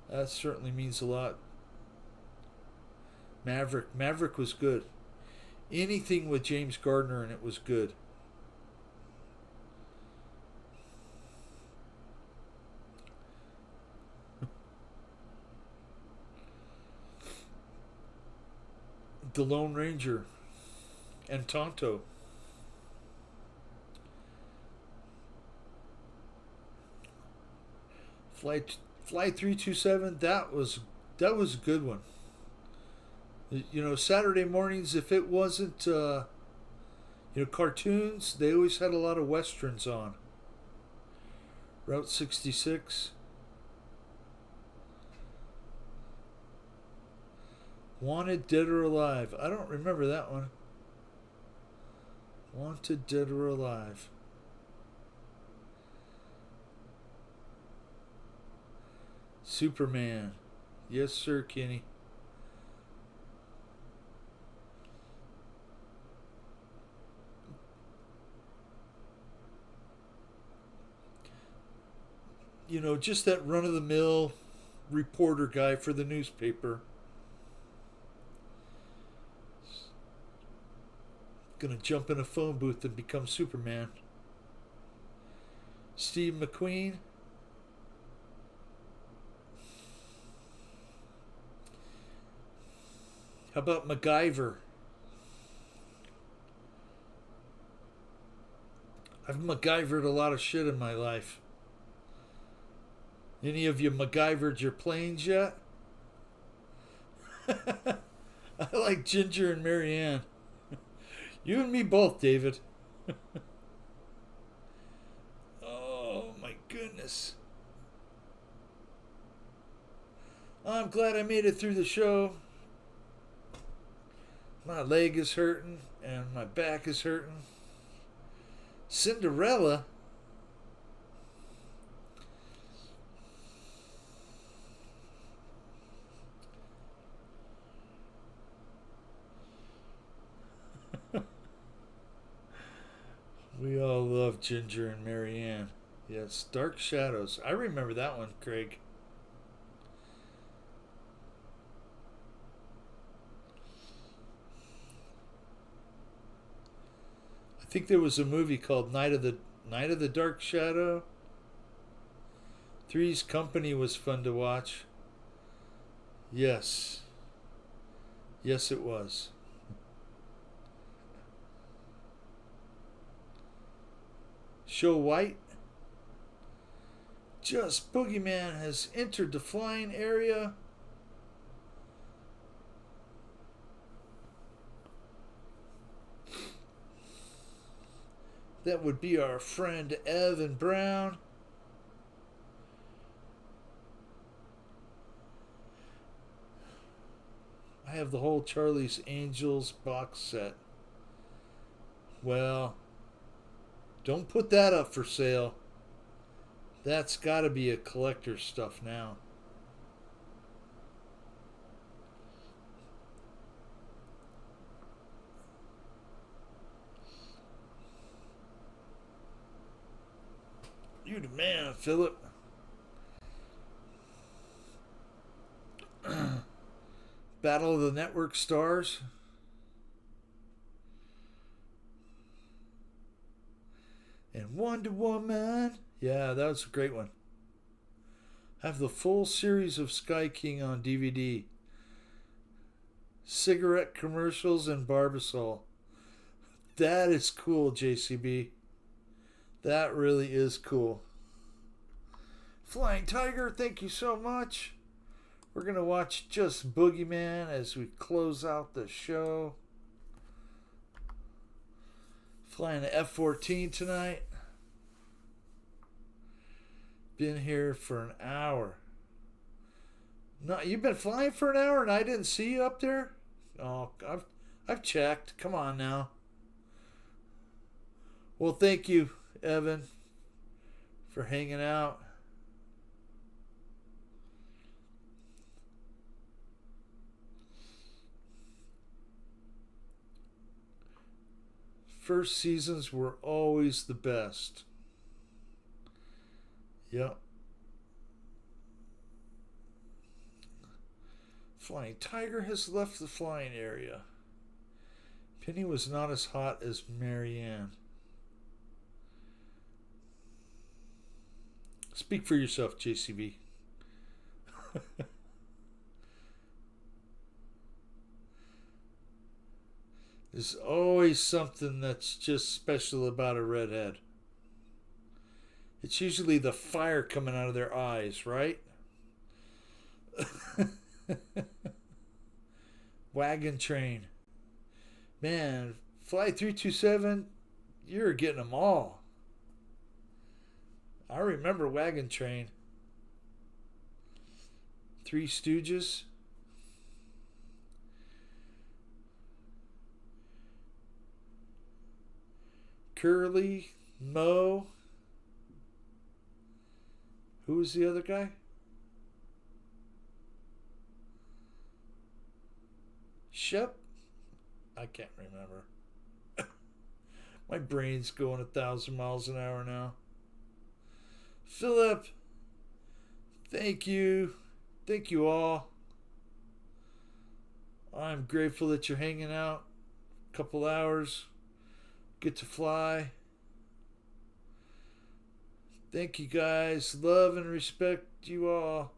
That certainly means a lot. Maverick was good. Anything with James Gardner in it was good. The Lone Ranger and Tonto. Flight 327, that was a good one. Saturday mornings, if it wasn't cartoons, they always had a lot of westerns on. Route 66. Wanted Dead or Alive. I don't remember that one. Wanted Dead or Alive. Superman. Yes, sir, Kenny. Just that run-of-the-mill reporter guy for the newspaper. Gonna jump in a phone booth and become Superman. Steve McQueen. How about MacGyver? I've MacGyvered a lot of shit in my life. Any of you MacGyvered your planes yet? I like Ginger and Marianne. You and me both, David. Oh my goodness. I'm glad I made it through the show. My leg is hurting and my back is hurting. Cinderella? We all love Ginger and Marianne. Yes, Dark Shadows. I remember that one, Craig. I think there was a movie called Night of the Dark Shadow. Three's Company was fun to watch. Yes. Yes, it was. Show White. Just Boogeyman has entered the flying area. That would be our friend Evan Brown. I have the whole Charlie's Angels box set. Well, don't put that up for sale. That's got to be a collector's stuff now. You the man, Philip. Battle of the Network Stars. And Wonder Woman. Yeah, that was a great one. I have the full series of Sky King on DVD. Cigarette commercials and Barbasol. That is cool, JCB. That really is cool. Flying Tiger, thank you so much. We're going to watch Just Boogeyman as we close out the show. Flying the F-14 tonight. Been here for an hour. No, you've been flying for an hour and I didn't see you up there? Oh, I've checked. Come on now. Well, thank you, Evan, for hanging out. First seasons were always the best. Yep. Flying Tiger has left the flying area. Penny was not as hot as Marianne. Speak for yourself, JCB. There's always something that's just special about a redhead. It's usually the fire coming out of their eyes, right? Wagon Train. Man, Fly 327, you're getting them all. I remember Wagon Train. Three Stooges. Curly, Moe. Who was the other guy? Shep? I can't remember. My brain's going 1,000 miles an hour now. Philip, thank you. Thank you all. I'm grateful that you're hanging out. A couple hours. Get to fly. Thank you guys. Love and respect you all.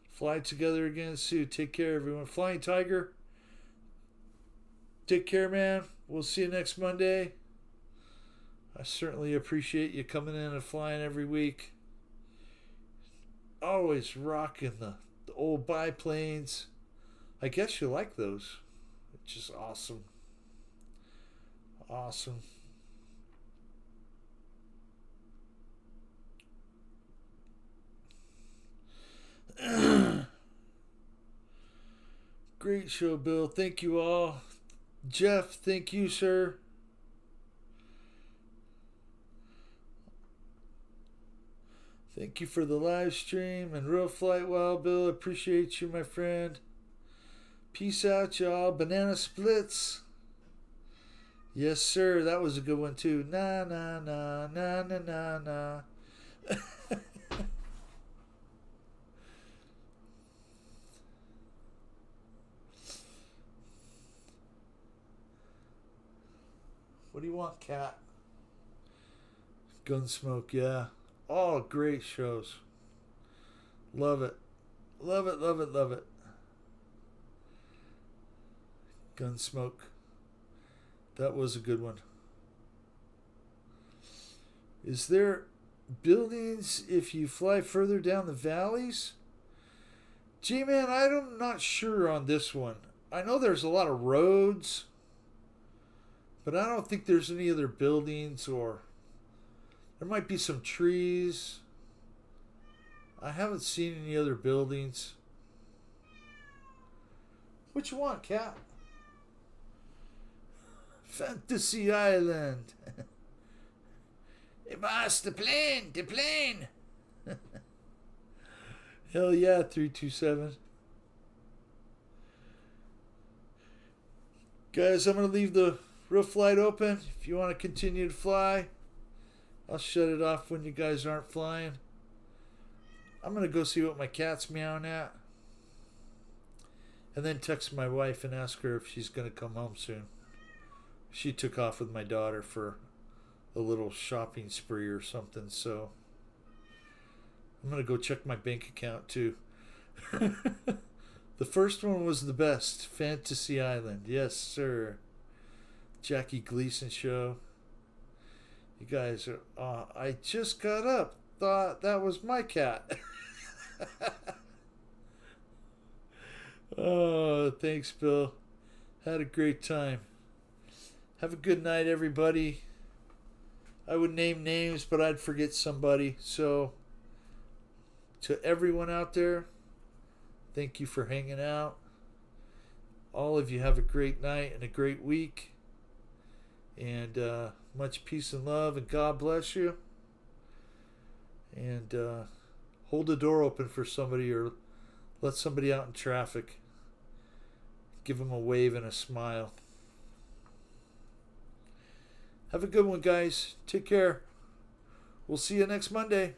Fly together again soon. Take care, everyone. Flying Tiger, Take care, man. We'll see you next Monday. I certainly appreciate you coming in and flying every week. Always rocking the old biplanes. I guess you like those. It's just awesome. Awesome. Great show, Bill. Thank you all. Jeff, thank you, sir. Thank you for the live stream and real flight, Wild Bill. Appreciate you, my friend. Peace out, y'all. Banana splits. Yes, sir. That was a good one, too. Na, na, na, na, na, na, na. What do you want, Cat? Gunsmoke, yeah. All great shows. Love it. Love it, love it, love it. Gunsmoke. That was a good one. Is there buildings if you fly further down the valleys? Gee, man, I'm not sure on this one. I know there's a lot of roads, but I don't think there's any other buildings, or there might be some trees. I haven't seen any other buildings. What you want, Cat? Fantasy Island. Hey, boss, the plane, the plane. Hell yeah, 327. Guys, I'm going to leave the real flight open. If you want to continue to fly, I'll shut it off when you guys aren't flying. I'm going to go see what my cat's meowing at. And then text my wife and ask her if she's going to come home soon. She took off with my daughter for a little shopping spree or something, so I'm going to go check my bank account too. The first one was the best. Fantasy Island. Yes, sir. Jackie Gleason show. You guys are... I just got up. Thought that was my cat. Oh, thanks, Bill. Had a great time. Have a good night, everybody. I would name names, but I'd forget somebody. So, to everyone out there, thank you for hanging out. All of you have a great night and a great week. And much peace and love, and God bless you. And hold the door open for somebody, or let somebody out in traffic. Give them a wave and a smile. Have a good one, guys. Take care. We'll see you next Monday.